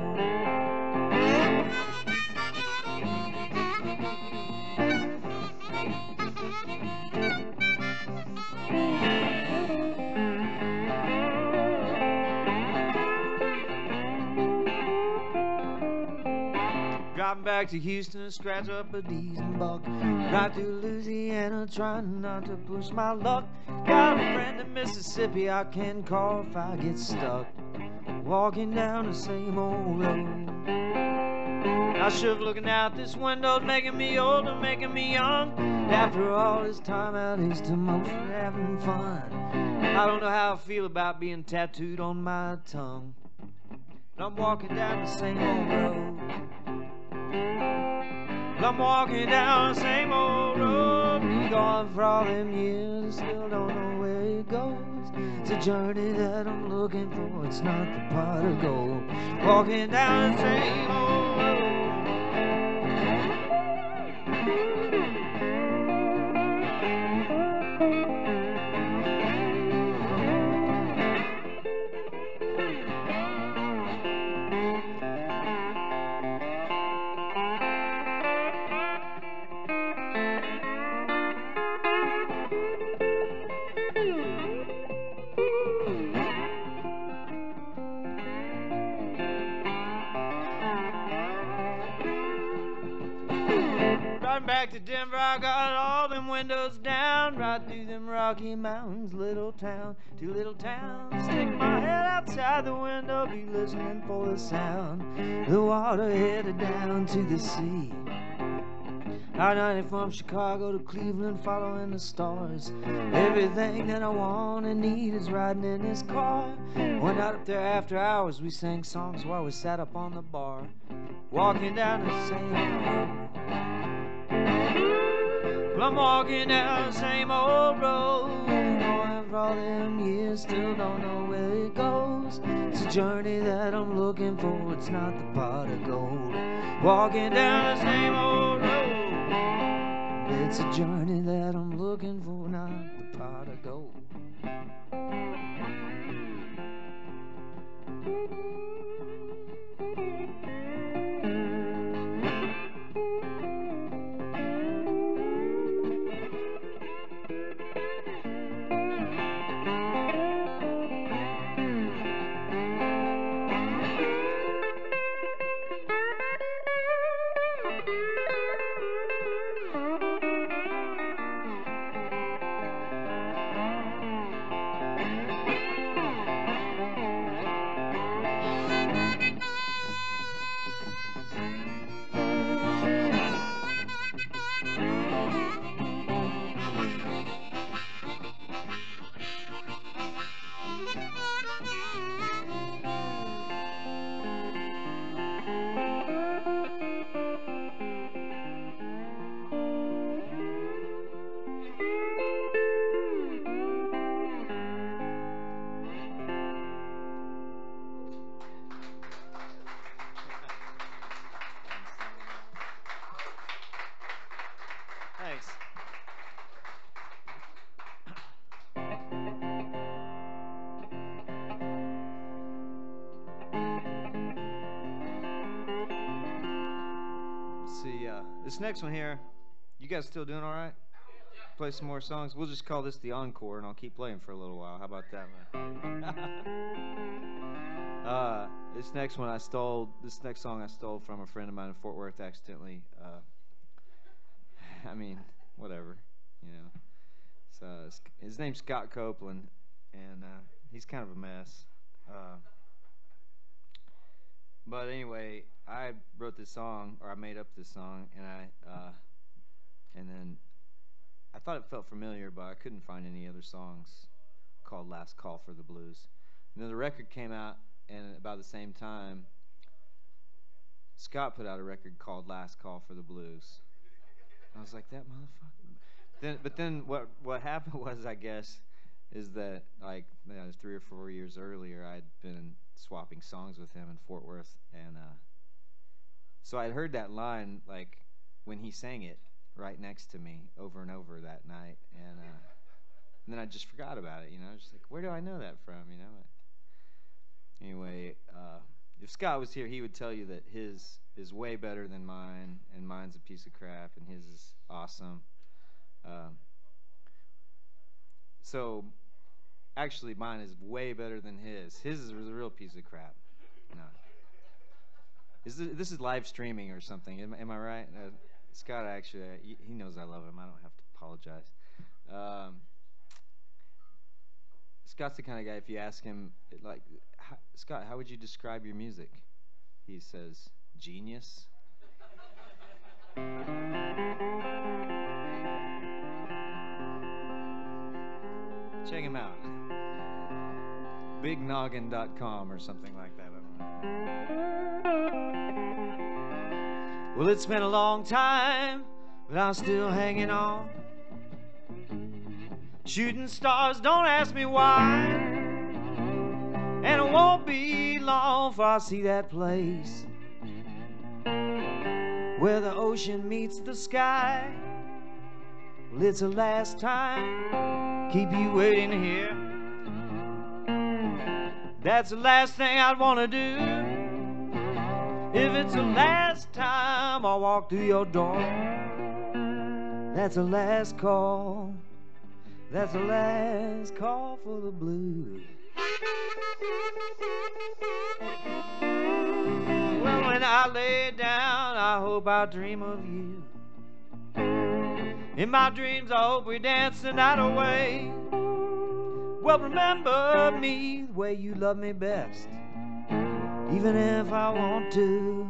Driving back to Houston, scratch up a diesel buck. Drive through Louisiana, trying not to push my luck. Got a friend in Mississippi I can call if I get stuck. Walking down the same old road. I should looking out this window, making me old and making me young. After all this time out east, I'm mostly having fun. I don't know how I feel about being tattooed on my tongue, but I'm walking down the same old road. Well, I'm walking down the same old road. Been gone for all them years, still don't know where it goes. It's a journey that I'm looking for, it's not the pot of gold. Walking down the same old road. Back to Denver, I got all them windows down. Right through them Rocky Mountains, little town to little town. Stick my head outside the window, be listening for the sound. The water headed down to the sea. I-90 from Chicago to Cleveland, following the stars. Everything that I want and need is riding in this car. Went out up there after hours, we sang songs while we sat up on the bar. Walking down the same road. Well, I'm walking down the same old road, going after all them years, still don't know where it goes. It's a journey that I'm looking for, it's not the pot of gold. Walking down the same old road. It's a journey that I'm looking for, not the pot of gold. Thanks. Let's see, this next one here, you guys still doing all right? Play some more songs. We'll just call this the encore, and I'll keep playing for a little while. How about that, man? This next one I stole. This next song I stole from a friend of mine in Fort Worth accidentally. I mean, whatever, you know. So his name's Scott Copeland, and he's kind of a mess. But anyway, I wrote this song, or I made up this song, and then I thought it felt familiar, but I couldn't find any other songs called Last Call for the Blues. And then the record came out, and about the same time, Scott put out a record called Last Call for the Blues. I was like, that motherfucker. But then what happened was, I guess, is that like 3 or 4 years earlier, I'd been swapping songs with him in Fort Worth, and so I'd heard that line like when he sang it right next to me over and over that night, and then I just forgot about it. You know, just like, where do I know that from? You know. Anyway, if Scott was here, he would tell you that his is way better than mine, and mine's a piece of crap, and his is awesome. So, actually, mine is way better than his. His is a real piece of crap. No. This is live streaming or something. Am I right? Scott, actually, he knows I love him. I don't have to apologize. Scott's the kind of guy, if you ask him, like, Scott, how would you describe your music? He says, genius. Check him out. BigNoggin.com or something like that. Well, it's been a long time, but I'm still hanging on. Shooting stars, don't ask me why. And it won't be long before I see that place where the ocean meets the sky. Well, it's the last time, keep you waiting here. That's the last thing I'd want to do. If it's the last time I walk through your door, that's the last call. That's the last call for the blues. Well, when I lay down, I hope I dream of you. In my dreams, I hope we dance the night away. Well, remember me the way you love me best. Even if I want to,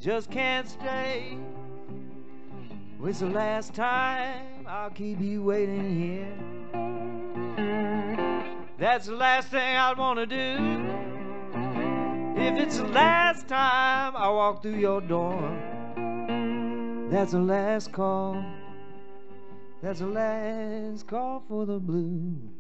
just can't stay. It's the last time I'll keep you waiting here. That's the last thing I'd want to do. If it's the last time I walk through your door, that's the last call. That's the last call for the blues.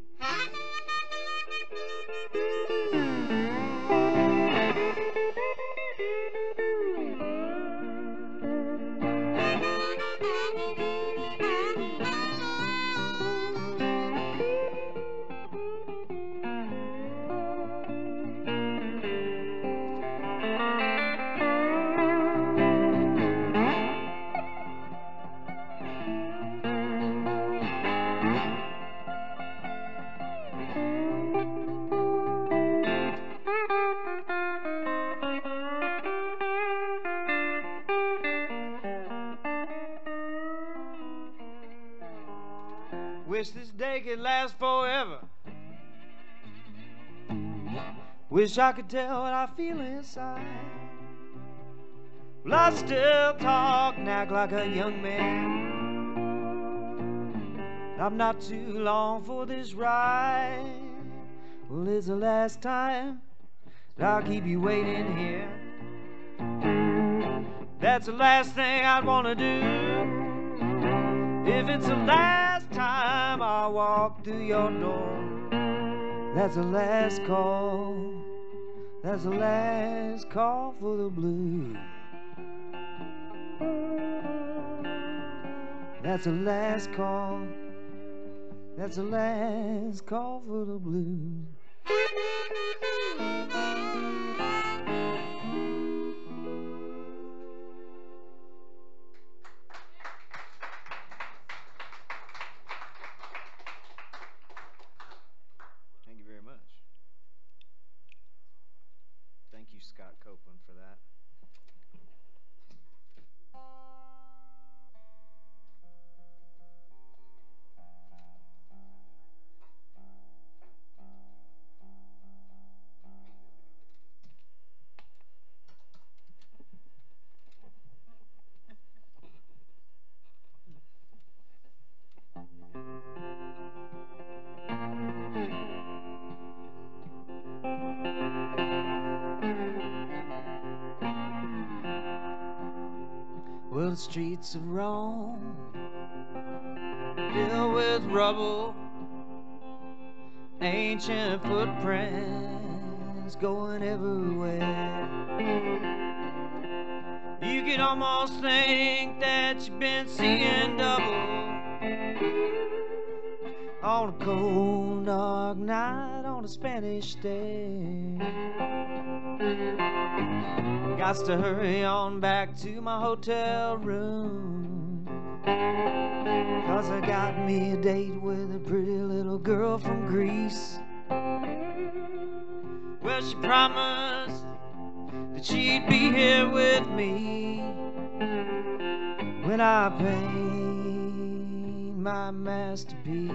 Wish I could tell what I feel inside. Well, I still talk and act like a young man. I'm not too long for this ride. Well, it's the last time that I'll keep you waiting here. That's the last thing I'd want to do. If it's the last time I walk through your door, that's the last call. That's the last call for the blues. That's the last call. That's the last call for the blues. Thank you very much. Thank you, Scott Copeland, for that. Well, the streets of Rome, filled with rubble, ancient footprints going everywhere. You could almost think that you've been seeing double on a cold, dark night on a Spanish stair. Gots to hurry on back to my hotel room, 'cause I got me a date with a pretty little girl from Greece. Well, she promised that she'd be here with me when I paint my masterpiece.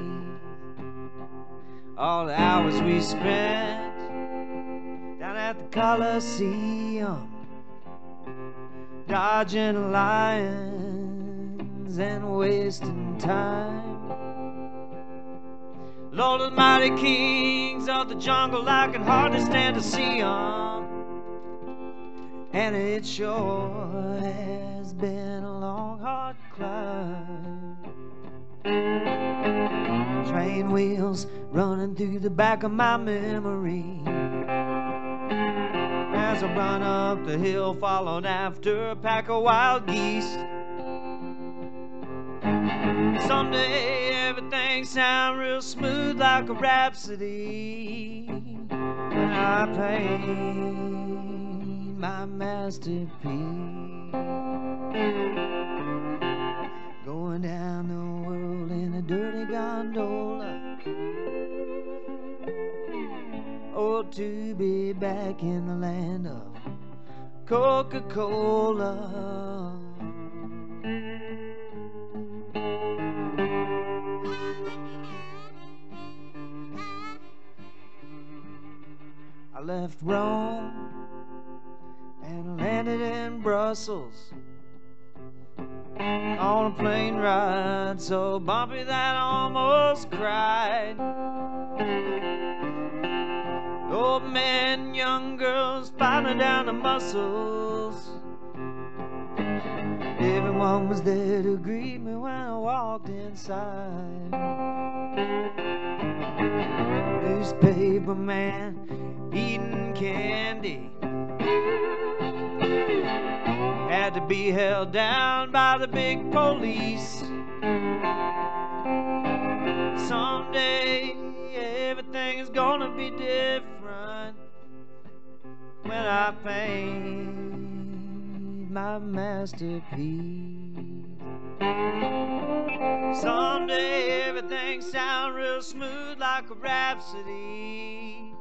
All the hours we spent down at the Coliseum, dodging lions and wasting time. Lord almighty, kings of the jungle, I can hardly stand to see 'em. And it sure has been a long, hard climb. Train wheels running through the back of my memory as I run up the hill, followed after a pack of wild geese. Someday everything sound real smooth like a rhapsody when I paint my masterpiece. Going down the world in a dirty gondola. Oh, to be back in the land of Coca-Cola. I left Rome and landed in Brussels on a plane ride so bumpy that I almost cried. Old men, young girls fighting down the muscles. Everyone was there to greet me when I walked inside. Newspaper man eating candy had to be held down by the big police. Someday everything is gonna be different when I paint my masterpiece. Someday everything sound real smooth like a rhapsody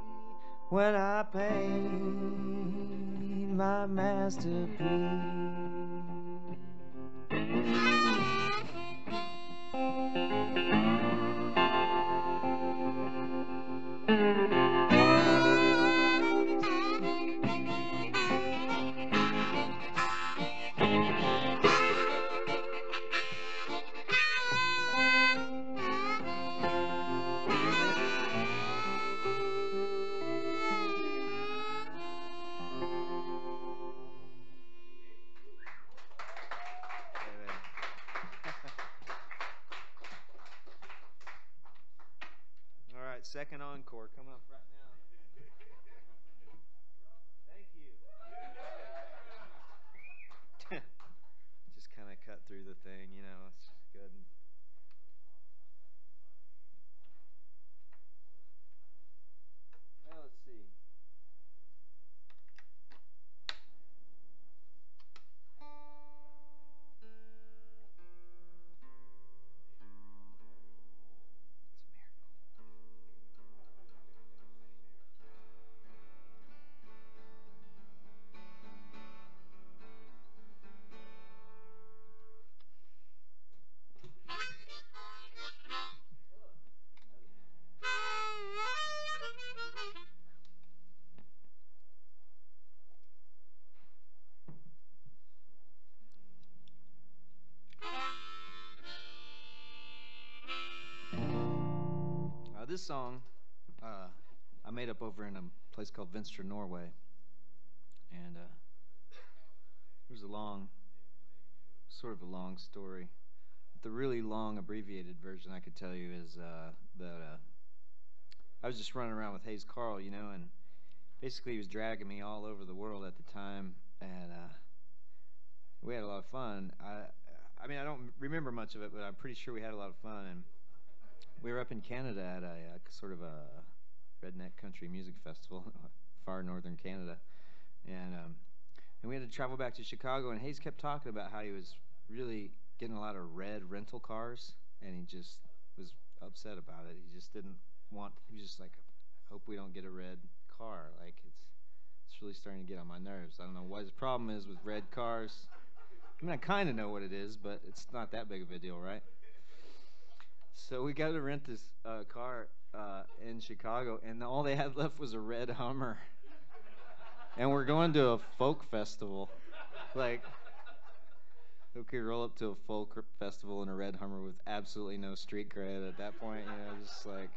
when I paint my masterpiece. second encore. Come up right now. Thank you. Just kind of cut through the thing, you know. It's good. Well, let's see. This song I made up over in a place called Westport, Norway, and there's sort of a long story. But the really long, abbreviated version I could tell you is that I was just running around with Hayes Carl, you know, and basically he was dragging me all over the world at the time, and we had a lot of fun. I mean, I don't remember much of it, but I'm pretty sure we had a lot of fun. And we were up in Canada at a sort of a redneck country music festival, far northern Canada, and we had to travel back to Chicago. And Hayes kept talking about how he was really getting a lot of red rental cars, and he just was upset about it. He just didn't want. He was just like, I hope we don't get a red car. Like it's really starting to get on my nerves. I don't know what his problem is with red cars. I mean, I kind of know what it is, but it's not that big of a deal, right? So we got to rent this car in Chicago, and all they had left was a red Hummer. And we're going to a folk festival. Like, who could roll up to a folk festival in a red Hummer with absolutely no street cred at that point? You know, just like.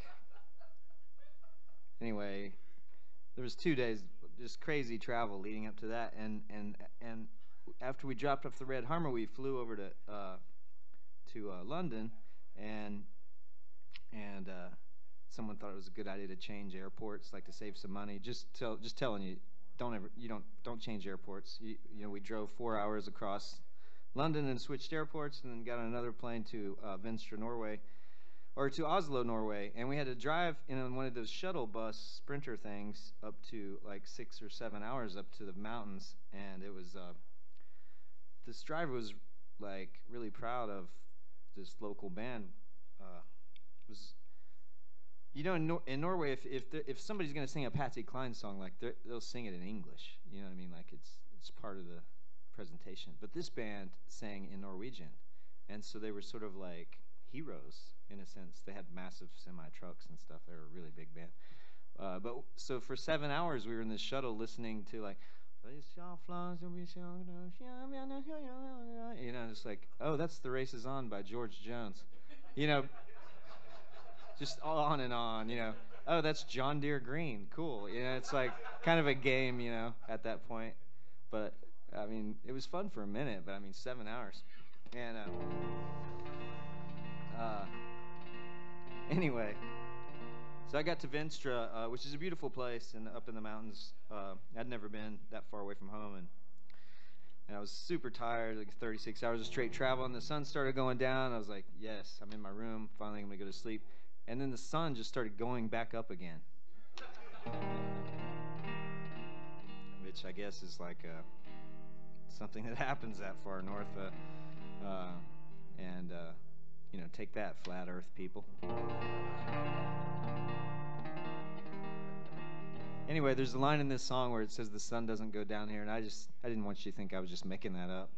Anyway, there was 2 days just crazy travel leading up to that, and after we dropped off the red Hummer, we flew over to London, and someone thought it was a good idea to change airports, like to save some money. Just telling you, don't change airports. You know, we drove 4 hours across London and switched airports, and then got on another plane to Westport, Norway, or to Oslo, Norway, and we had to drive in one of those shuttle bus sprinter things up to like 6 or 7 hours up to the mountains, and it was this driver was like really proud of this local band. Was You know, in Norway, if somebody's going to sing a Patsy Cline song, like they'll sing it in English. You know what I mean? Like it's part of the presentation. But this band sang in Norwegian, and so they were sort of like heroes in a sense. They had massive semi trucks and stuff. They were a really big band. But so for 7 hours, we were in this shuttle listening to like. You know, it's like, oh, that's The Race Is On by George Jones. You know. Just on and on, you know. Oh, that's John Deere Green. Cool. You know, it's like kind of a game, you know, at that point. But, I mean, it was fun for a minute, but, I mean, 7 hours. And, anyway, so I got to Venstre, which is a beautiful place and up in the mountains. I'd never been that far away from home, and I was super tired, like 36 hours of straight travel, and the sun started going down. I was like, yes, I'm in my room. Finally, I'm going to go to sleep. And then the sun just started going back up again, which I guess is like something that happens that far north. You know, take that, flat Earth people. Anyway, there's a line in this song where it says the sun doesn't go down here, and I didn't want you to think I was just making that up.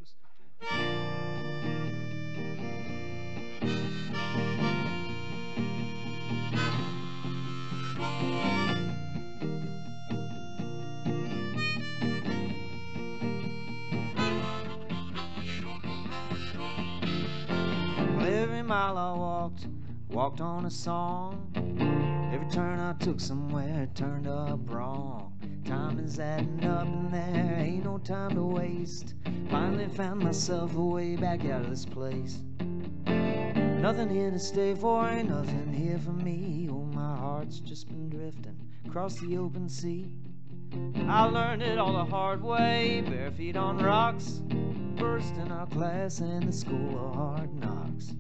Every mile I walked on a song. Every turn I took somewhere turned up wrong. Time is adding up and there ain't no time to waste. Finally found myself a way back out of this place. Nothing here to stay for, ain't nothing here for me. Oh, my heart heart's just been drifting across the open sea. I learned it all the hard way, bare feet on rocks, first in our class in the school of hard knocks.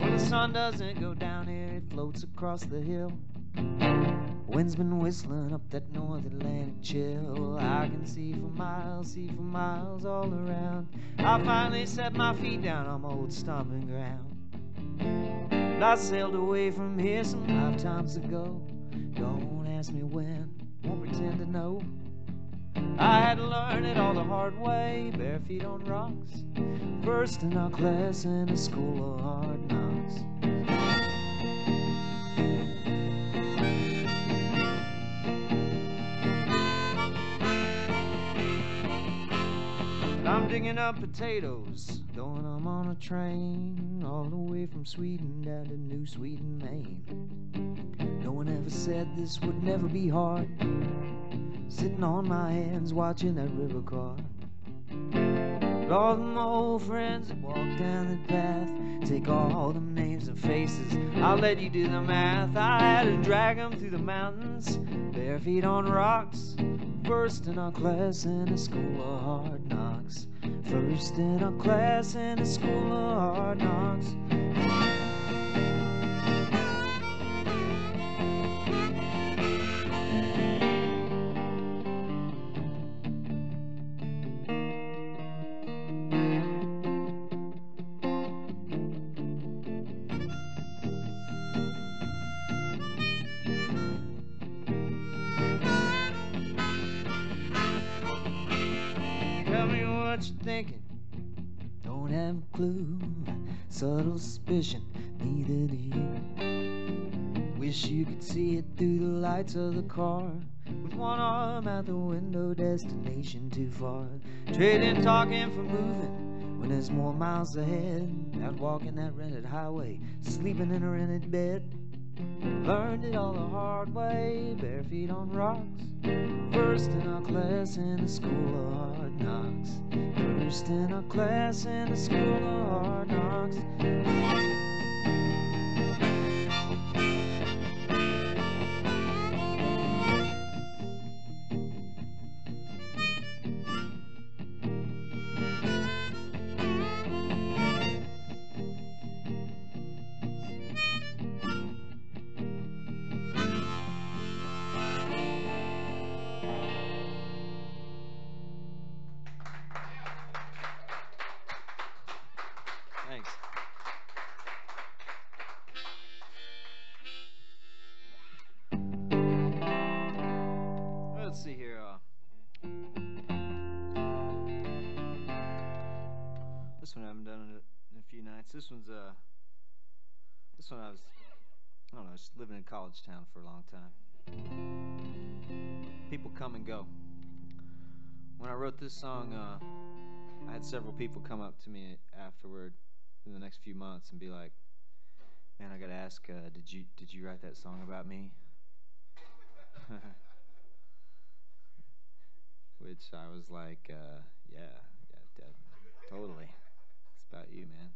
Well, the sun doesn't go down here, it floats across the hill. Wind's been whistling up that North Atlantic chill. I can see for miles all around. I finally set my feet down on my old stomping ground. But I sailed away from here some lifetimes ago. Don't ask me when, won't pretend to know. I had to learn it all the hard way, bare feet on rocks, first in our class in the school of hard knocks. I'm digging up potatoes, throwing them on a train, all the way from Sweden down to New Sweden, Maine. No one ever said this would never be hard, sitting on my hands watching that river car. But all them old friends that walk down the path, take all them names and faces, I'll let you do the math. I had to drag them through the mountains, bare feet on rocks, first in our class in the school of hard knocks. First in our class in the school of hard knocks. What you thinking? Don't have a clue. Subtle suspicion, neither do you. Wish you could see it through the lights of the car, with one arm out the window, destination too far. Trading talking for moving when there's more miles ahead. Out walking that rented highway, sleeping in a rented bed. Learned it all the hard way, bare feet on rocks, first in our class in the school of hard knocks. First in our class in the school of hard knocks. Thanks. Let's see here. This one I haven't done in a few nights. This one I don't know, just living in college town for a long time. People come and go. When I wrote this song, I had several people come up to me afterward in the next few months and be like, "Man, I gotta ask, did you write that song about me?" Which I was like, yeah, totally. It's about you, man.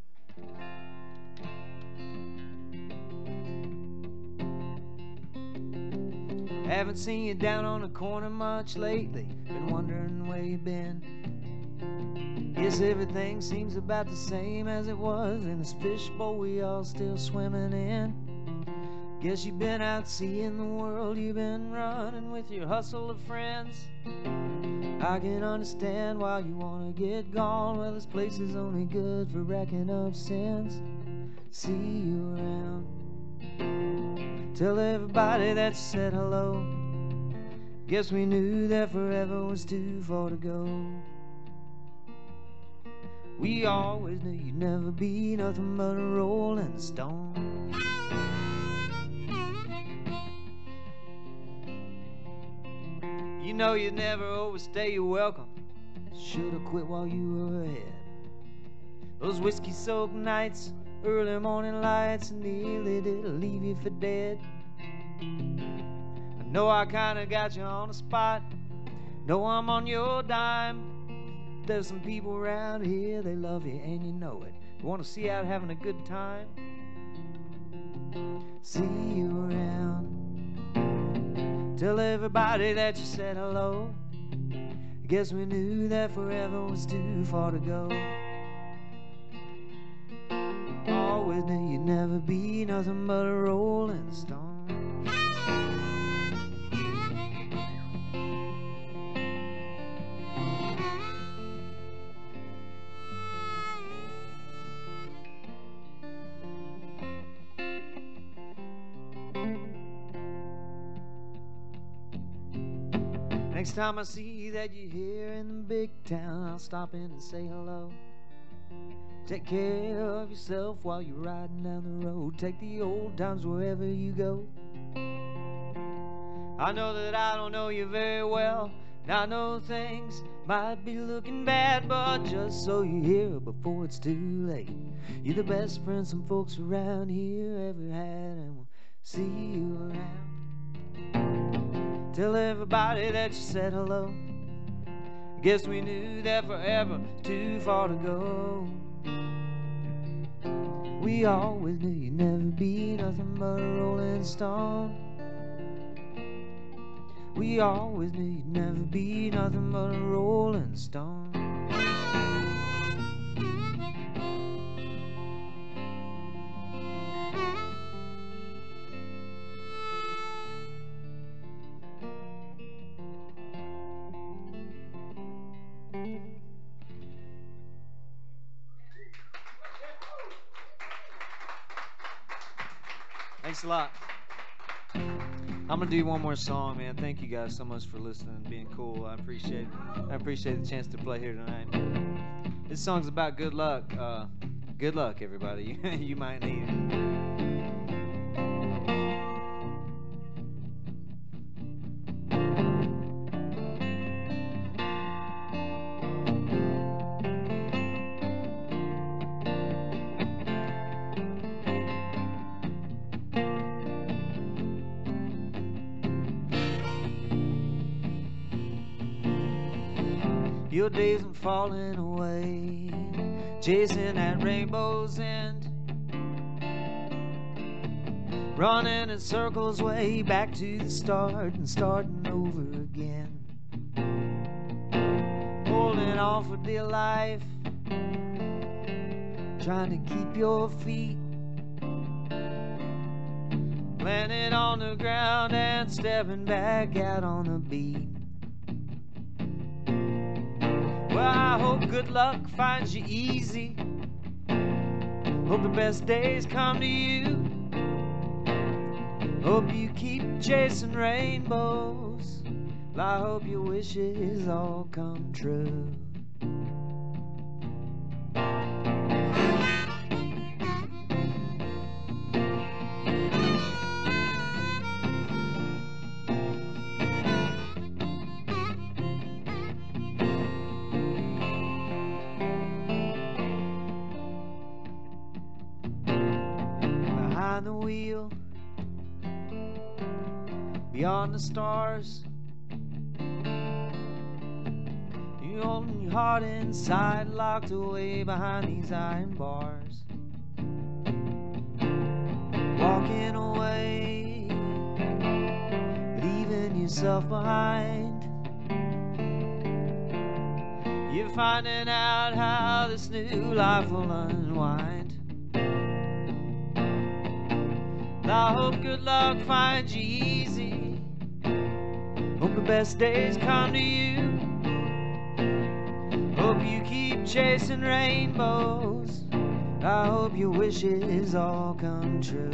Haven't seen you down on the corner much lately. Been wondering where you been. Guess everything seems about the same as it was in this fishbowl we all still swimming in. Guess you've been out seeing the world. You've been running with your hustle of friends. I can understand why you wanna get gone. Well, this place is only good for racking up sins. See you around. Tell everybody that you said hello. Guess we knew that forever was too far to go. We always knew you'd never be nothing but a rolling stone. You know you'd never overstay your welcome. Should've quit while you were ahead. Those whiskey-soaked nights, early morning lights, nearly did leave you for dead. I know I kinda got you on the spot. Know I'm on your dime. There's some people around here, they love you and you know it. You want to see you out having a good time? See you around. Tell everybody that you said hello. I guess we knew that forever was too far to go. Always knew you'd never be nothing but a rolling stone. Next time I see that you're here in the big town, I'll stop in and say hello. Take care of yourself while you're riding down the road. Take the old times wherever you go. I know that I don't know you very well, and I know things might be looking bad, but just so you're here before it's too late. You're the best friend some folks around here ever had, and we'll see you around. Tell everybody that you said hello. I guess we knew that forever too far to go. We always knew you'd never be nothing but a rolling stone. We always knew you'd never be nothing but a rolling stone. Thanks a lot. I'm gonna do one more song, man. Thank you guys so much for listening and being cool. I appreciate the chance to play here tonight. This song's about good luck. Good luck, everybody. You might need it. Your days are falling away, chasing at rainbow's end, running in circles way back to the start and starting over again. Holding on for dear life, trying to keep your feet planted on the ground and stepping back out on the beat. Well, I hope good luck finds you easy. Hope the best days come to you. Hope you keep chasing rainbows. Well, I hope your wishes all come true. The wheel, beyond the stars, you holding your heart inside, locked away behind these iron bars, walking away, leaving yourself behind. You're finding out how this new life will unwind. I hope good luck finds you easy. Hope the best days come to you. Hope you keep chasing rainbows. I hope your wishes all come true.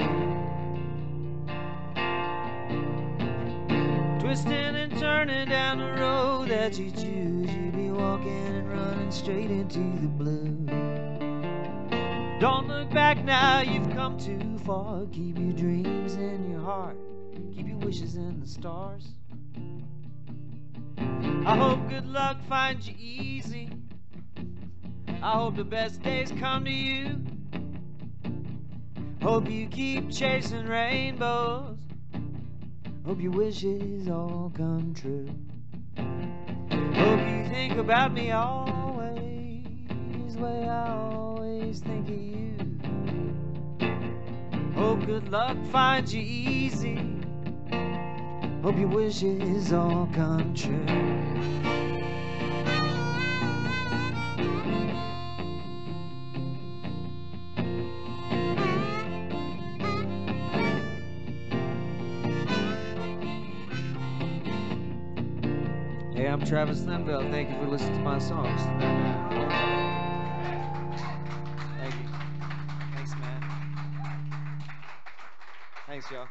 Twisting and turning down the road that you choose, you be walking and running straight into the blue. Don't look back now, you've come too far. Keep your dreams in your heart, keep your wishes in the stars. I hope good luck finds you easy. I hope the best days come to you. Hope you keep chasing rainbows. Hope your wishes all come true. Hope you think about me always. the way I always think of you. Hope good luck finds you easy. Hope your wishes all come true. Hey, I'm Travis Linville. Thank you for listening to my songs. Thank you. Thanks, man. Thanks, y'all.